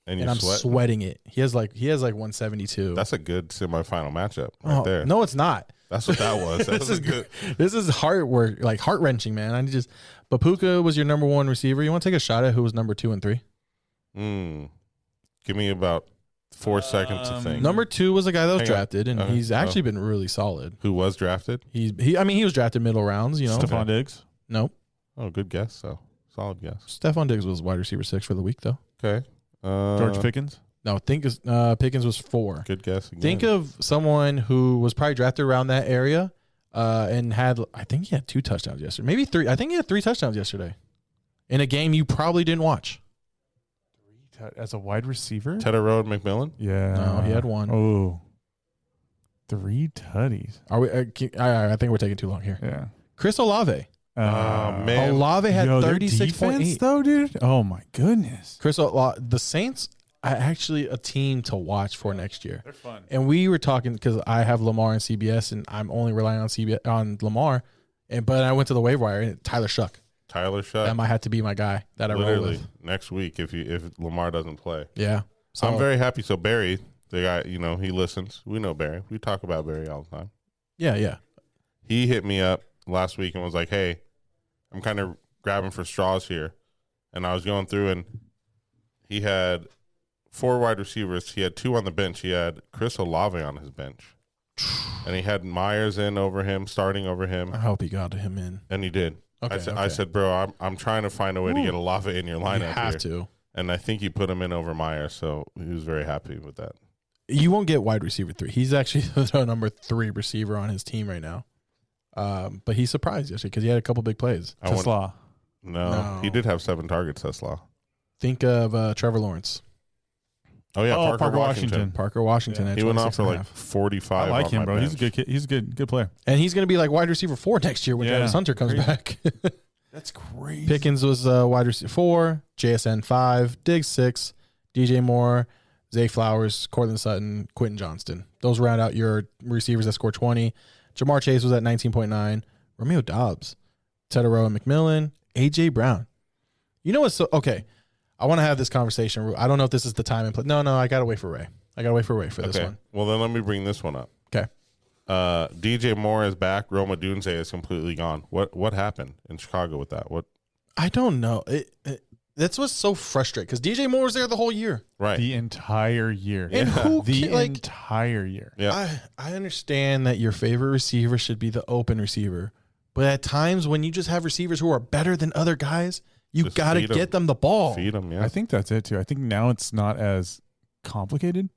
and and I'm sweat. sweating it. He has like 172. That's a good semifinal matchup right there. No, it's not. That's what that was. That was This is a good. This is heart work, like heart wrenching, man. But Puka was your number one receiver. You want to take a shot at who was number 2 and 3? Give me about 4 seconds to think. Number 2 was a guy that was Hang on. drafted, and he's actually been really solid. Who was drafted? He was drafted middle rounds. You know, Stephon Diggs. Nope. Oh, good guess. So solid guess. Stephon Diggs was wide receiver 6 for the week, though. Okay. George Pickens. No, Pickens was 4. Good guess. Again. Think of someone who was probably drafted around that area, and I think he had 2 touchdowns yesterday, maybe 3. I think he had 3 touchdowns yesterday, in a game you probably didn't watch. As a wide receiver? Tedder McMillan. Yeah. No, he had 1. Oh. 3 tutties. Are we? I think we're taking too long here. Yeah. Chris Olave. Man. Olave had Yo, their 36.8. defense, though, dude. Oh my goodness. The Saints are actually a team to watch for next year. They're fun. And we were talking because I have Lamar and CBS, and I'm only relying on Lamar. But I went to the waiver wire, and Tyler Shuck. Tyler Shuck. That might have to be my guy that I roll Literally with. next week if Lamar doesn't play. Yeah. So I'm very happy. So Barry, the guy, he listens. We know Barry. We talk about Barry all the time. Yeah. He hit me up last week and was like, "Hey, I'm kind of grabbing for straws here," and I was going through, and he had 4 wide receivers. He had 2 on the bench. He had Chris Olave on his bench, and he had Myers starting over him, I hope he got him in. and he did. Okay, I said, bro, I'm trying to find a way to get Olave in your lineup. You have here. to. And I think he put him in over Myers, so he was very happy with that. You won't get wide receiver 3. He's actually the number 3 receiver on his team right now. But he's surprised yesterday because he had a couple big plays. Tesla. No, he did have 7 targets, Tesla. Think of Trevor Lawrence. Oh, yeah, Oh, Parker Washington. Parker Washington. Yeah. At He went off for 26.5. like 45. I like on him, my bro. bench. He's a good kid. He's a good player. And he's going to be like wide receiver 4 next year when Yeah. Travis Hunter comes Crazy. back. That's crazy. Pickens was wide receiver 4, JSN 5, Diggs 6, DJ Moore, Zay Flowers, Cortland Sutton, Quentin Johnston. Those round out your receivers that scored 20. Jamar Chase was at 19.9. Romeo Dobbs, Tedero McMillan, AJ Brown. You know what's okay? I want to have this conversation. I don't know if this is the time and place. No, I got to wait for Ray. For this one. Well, then let me bring this one up. Okay. DJ Moore is back. Roma Dunze is completely gone. What happened in Chicago with that? What? I don't know. That's what's so frustrating because DJ Moore was there the whole year. Right. The entire year. And who The like entire year. Yeah. I understand that your favorite receiver should be the open receiver, but at times when you just have receivers who are better than other guys, you Just got to feed 'em. get them the ball. Feed him. Yeah. I think that's it too. I think now it's not as complicated.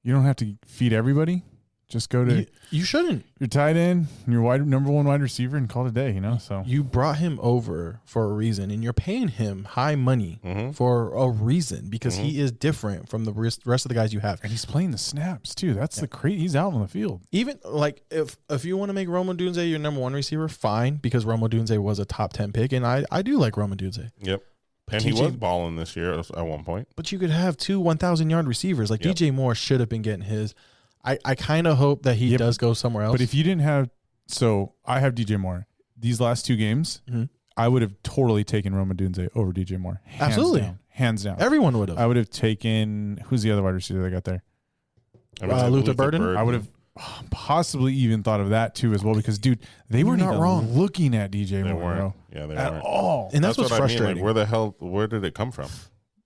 You don't have to feed everybody. Just go to You shouldn't. your tight end, your number one wide receiver, and call it a day. You know, so You brought him over for a reason, and you're paying him high money for a reason because he is different from the rest of the guys you have. and he's playing the snaps too. That's the crazy. He's out on the field. Even like if you want to make Rome Odunze your number one receiver, fine, because Rome Odunze was a top 10 pick, and I do like Rome Odunze. Yep. And he was balling this year at one point. But you could have two 1,000-yard receivers. Like DJ Moore should have been getting his. I kind of hope that he does go somewhere else. But if you didn't have, so I have DJ Moore. These last 2 games, I would have totally taken Rome Odunze over DJ Moore. Absolutely. Hands down. Everyone would have. I would have taken, who's the other wide receiver they got there? Luther Burden. I would have possibly even thought of that too as well because, dude, they were not wrong looking at DJ They Moore. weren't. Bro. Yeah, they At weren't. all. And that's what's what frustrating. I mean. Like, where did it come from?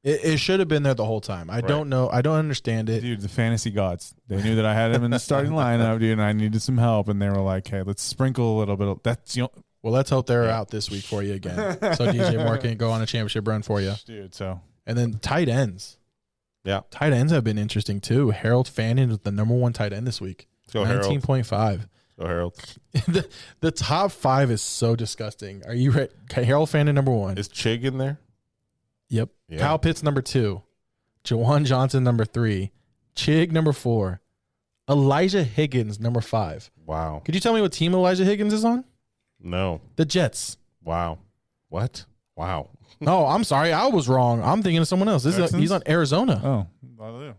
It should have been there the whole time. I don't know. I don't understand it. Dude, the fantasy gods. They knew that I had him in the starting lineup, dude, and I needed some help. And they were like, hey, let's sprinkle a little bit. That's, you know, Well, let's hope they're out this week for you again. So DJ Moore can go on a championship run for you. dude, so. And then tight ends. Yeah. Tight ends have been interesting too. Harold Fannin was the number one tight end this week. Go Harold. 19.5. Go Harold. the top 5 is so disgusting. Are you ready? Okay, Harold Fannin, number 1. Is Chig in there? Yep. Yeah. Kyle Pitts, number 2. Jawan Johnson, number 3. Chig, number 4. Elijah Higgins, number 5. Wow. Could you tell me what team Elijah Higgins is on? No. The Jets. Wow. What? Wow. No, I'm sorry. I was wrong. I'm thinking of someone else. He's on Arizona. Oh.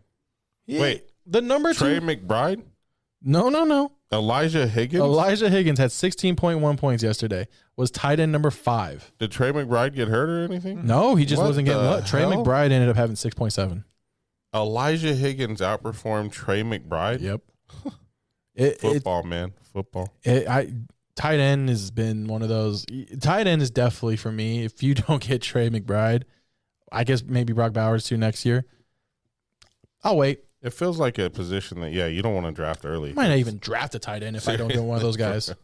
Yeah. Wait. The number 2. Trey McBride? No. Elijah Higgins? Elijah Higgins had 16.1 points yesterday. Was tight end number 5. Did Trey McBride get hurt or anything? No, he just What wasn't getting the looked. Trey hell? McBride ended up having 6.7. Elijah Higgins outperformed Trey McBride? Yep. Football, man. Football. Tight end has been one of those. Tight end is definitely for me. If you don't get Trey McBride, I guess maybe Brock Bowers too next year. I'll wait. It feels like a position that, you don't want to draft early. I might not even draft a tight end if I don't get one of those guys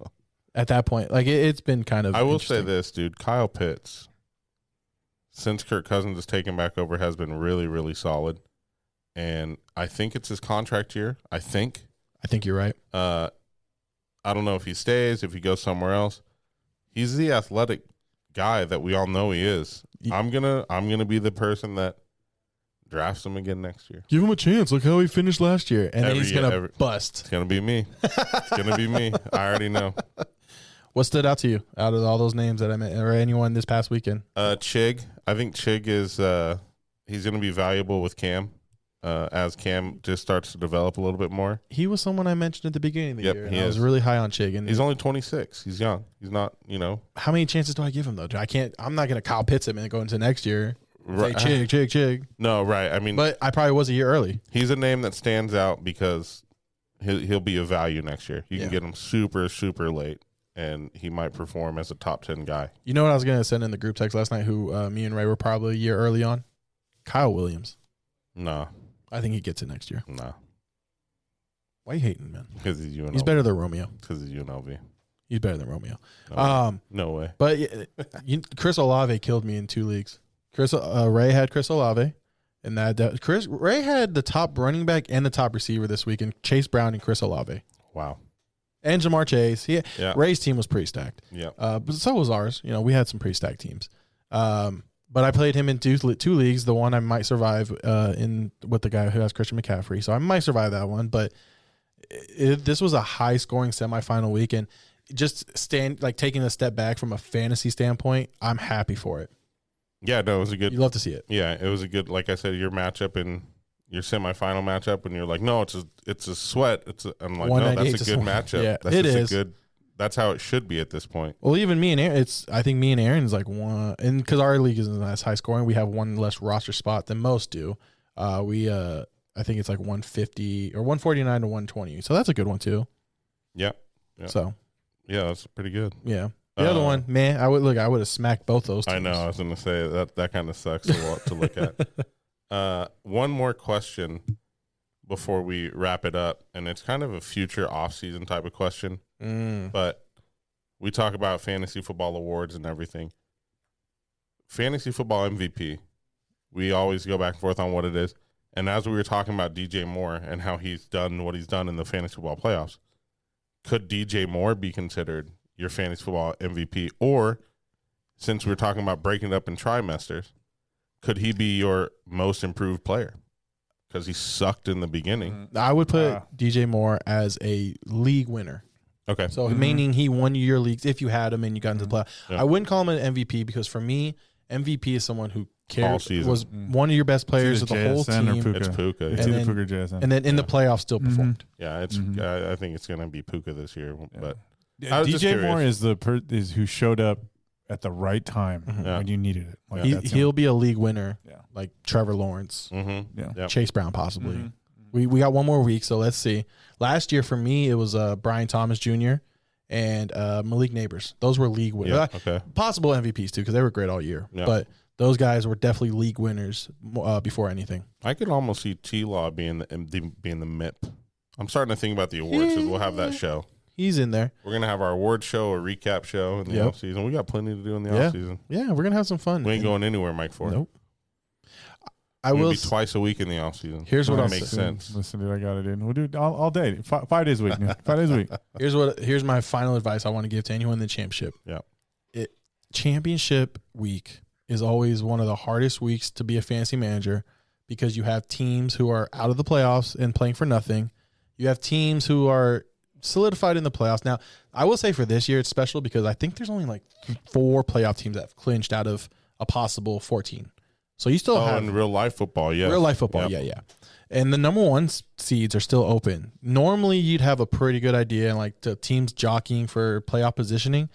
at that point. Like it's been kind of. I will say this, dude. Kyle Pitts, since Kirk Cousins has taken back over, has been really, really solid. And I think it's his contract year. I think you're right. I don't know if he stays, if he goes somewhere else. He's the athletic guy that we all know he is. I'm gonna be the person that drafts him again next year. Give him a chance. Look how he finished last year, and then he's gonna bust. It's gonna be me. It's gonna be me. I already know. What stood out to you out of all those names that I met, or anyone this past weekend? Chig. I think Chig is he's gonna be valuable with Cam. As Cam just starts to develop a little bit more. He was someone I mentioned at the beginning of the year. And he I was is. really high on Chig. And He's only 26. He's young. He's not, how many chances do I give him though? I'm not gonna Kyle Pitts him and go into next year. Right. Say Chig. No, right. I mean, But I probably was a year early. he's a name that stands out because he'll be a value next year. You can get him super, super late, and he might perform as a top 10 guy. You know what I was gonna send in the group text last night? Who me and Ray were probably a year early on? Kyle Williams. No. I think he gets it next year. No. Why you hating, man? Because he's UNLV. He's better than Romeo. Because he's UNLV. He's better than Romeo. No way. But Chris Olave killed me in 2 leagues. Ray had Chris Olave, and Ray had the top running back and the top receiver this week, and Chase Brown and Chris Olave. Wow. And Jamar Chase. Ray's team was pretty stacked. Yeah. But so was ours. We had some pretty stacked teams. But I played him in two leagues. The one I might survive with the guy who has Christian McCaffrey, so I might survive that one. But this was a high scoring semifinal week, and just taking a step back from a fantasy standpoint, I'm happy for it. Yeah, no, it was a good. You love to see it. Yeah, it was a good. Like I said, your matchup and your semifinal matchup, and you're like, no, it's a sweat. I'm like, no, that's a good matchup. Yeah, that's it just is. a good. That's how it should be at this point. Well, even me and Aaron, I think me and Aaron's like one, and because our league isn't as high scoring, we have one less roster spot than most do. I think it's like 150 or 149 to 120, so that's a good one too. Yeah. So. Yeah, that's pretty good. Yeah. The other one, man, I would have smacked both those teams. I know. I was going to say that kind of sucks a lot to look at. One more question before we wrap it up, and it's kind of a future off-season type of question. But we talk about fantasy football awards and everything. Fantasy football MVP. We always go back and forth on what it is. And as we were talking about DJ Moore and how he's done what he's done in the fantasy football playoffs, could DJ Moore be considered your fantasy football MVP? Or, since we're talking about breaking it up in trimesters, could he be your most improved player? Because he sucked in the beginning. I would put DJ Moore as a league winner. Okay. So meaning he won your leagues if you had him and you got into the playoff. Yeah. I wouldn't call him an MVP because for me, MVP is someone who was one of your best players of the whole team. It's Puka. It's And either then- Puka or JSN. And then in the playoffs still performed. Yeah, it's. I think it's going to be Puka this year. But Yeah, I was just DJ Moore curious. is who showed up at the right time Yeah. when you needed it. Like, that's He'll be a league winner, Yeah. like Trevor Lawrence, Mm-hmm. Yep. Chase Brown possibly. We got one more week, so let's see. Last year for me, it was Brian Thomas Jr. and Malik Neighbors. Those were league winners. Yeah, okay. Possible MVPs too because they were great all year. Yeah. But those guys were definitely league winners before anything. I could almost see T-Law being the MIP. I'm starting to think about the awards because we'll have that show. He's in there. We're going to have our award show, a recap show in the Yep. offseason. We got plenty to do in the Yeah. offseason. Yeah, we're going to have some fun. We ain't going anywhere, Mike Ford. Nope. I We'll will be twice a week in the offseason. Here's what that I'll makes say. sense. Listen, dude, I got it, dude. We'll do it all day. 5 days a week, dude. 5 days a week. Here's my final advice I want to give to anyone in the championship. Yeah. Championship week is always one of the hardest weeks to be a fantasy manager because you have teams who are out of the playoffs and playing for nothing. You have teams who are solidified in the playoffs. Now, I will say for this year it's special because I think there's only like 4 playoff teams that have clinched out of a possible 14. So you still have in real life football, yeah. real life football, Yep. yeah. And the number 1 seeds are still open. Normally, you'd have a pretty good idea, and like the teams jockeying for playoff positioning,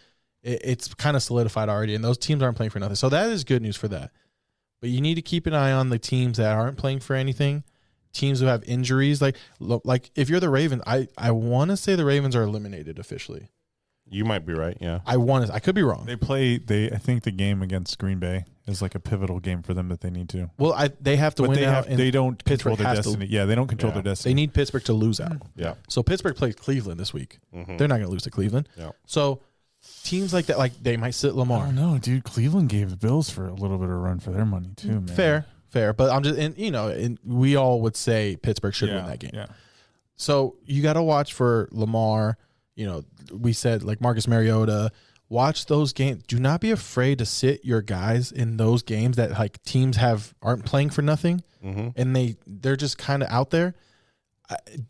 it's kind of solidified already, and those teams aren't playing for nothing. So that is good news for that. But you need to keep an eye on the teams that aren't playing for anything, teams who have injuries. Like if you're the Ravens, I want to say the Ravens are eliminated officially. You might be right, yeah. I could be wrong. I think the game against Green Bay is like a pivotal game for them that they need to. Well, they have to But win out. and they don't control Pittsburgh their has to- destiny. Yeah, they don't control Yeah. their destiny. They need Pittsburgh to lose out. Yeah. So Pittsburgh plays Cleveland this week. Mhm. They're not going to lose to Cleveland. Yeah. So teams like that, like they might sit I Lamar. don't know, dude. Cleveland gave the Bills for a little bit of run for their money too, man. Fair. But I'm just, and we all would say Pittsburgh should win that game. Yeah. So you got to watch for Lamar. We said like Marcus Mariota. Watch those games. Do not be afraid to sit your guys in those games that like teams aren't playing for nothing, and they're just kind of out there.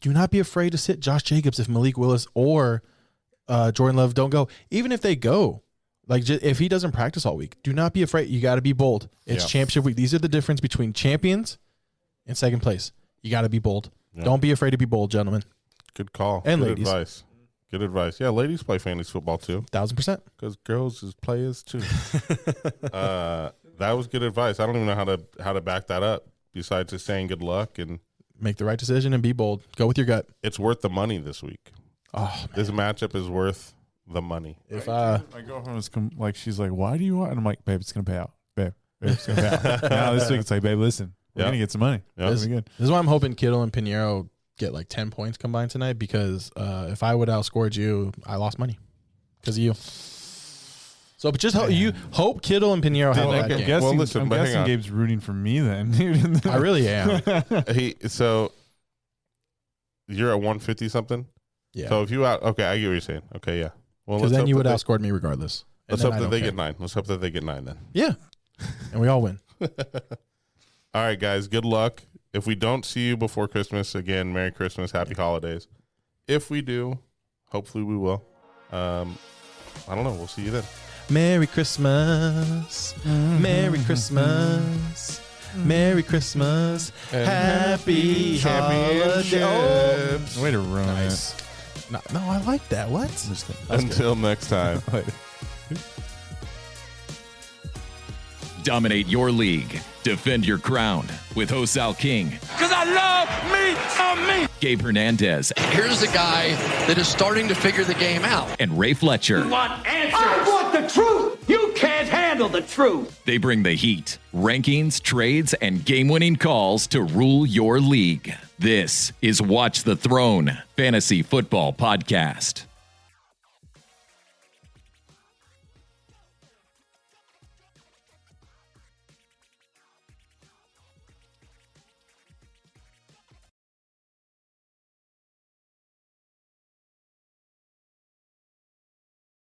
Do not be afraid to sit Josh Jacobs if Malik Willis or Jordan Love don't go. Even if they go, like if he doesn't practice all week, do not be afraid. You got to be bold. It's championship week. These are the difference between champions and second place. You got to be bold. Yeah. Don't be afraid to be bold, gentlemen. Good call. And Good ladies. advice. Good advice. Yeah, ladies play fantasy football too. 1,000%. Because girls is players too. That was good advice. I don't even know how to back that up besides just saying good luck, and Make the right decision and be bold. Go with your gut. it's worth the money this week. Oh, This matchup is worth the money. if My girlfriend was like, she's like, "Why do you want?" And I'm like, "Babe, it's gonna pay out. Babe, it's gonna pay out." Now this week it's like, "Babe, listen, we're Yeah. gonna get some money. Yeah. This is good." This is why I'm hoping Kittle and Pinheiro get like 10 points combined tonight because if I would have outscored you, I lost money because of you. So, but just hope Kittle and Pinheiro have Like, that I'm game. guessing, Well, listen, I'm but hang guessing on. Gabe's rooting for me then, dude. I really am. So you're at 150 something. Yeah. So if you okay, I get what you're saying. Okay, yeah. Well, Because let's then hope you would that have outscored me regardless. Let's And hope then that I they don't get 9. Let's hope that they get 9 then. Yeah. And we all win. All right, guys. Good luck. If we don't see you before Christmas, again, Merry Christmas, Happy Holidays. If we do, hopefully we will. I don't know. We'll see you then. Merry Christmas. Merry Christmas. Merry Christmas. Happy holidays. Oh, Way to ruin nice. No, I like that. What? Until next time. it. Dominate your league. Defend your crown with Hosal King. Because I love me some me. Gabe Hernandez Here's a guy that is starting to figure the game out. and Ray Fletcher. Want answers? I want the truth. You can't handle the truth. They bring the heat, rankings, trades, and game-winning calls to rule your league. This is Watch the Throne Fantasy Football Podcast.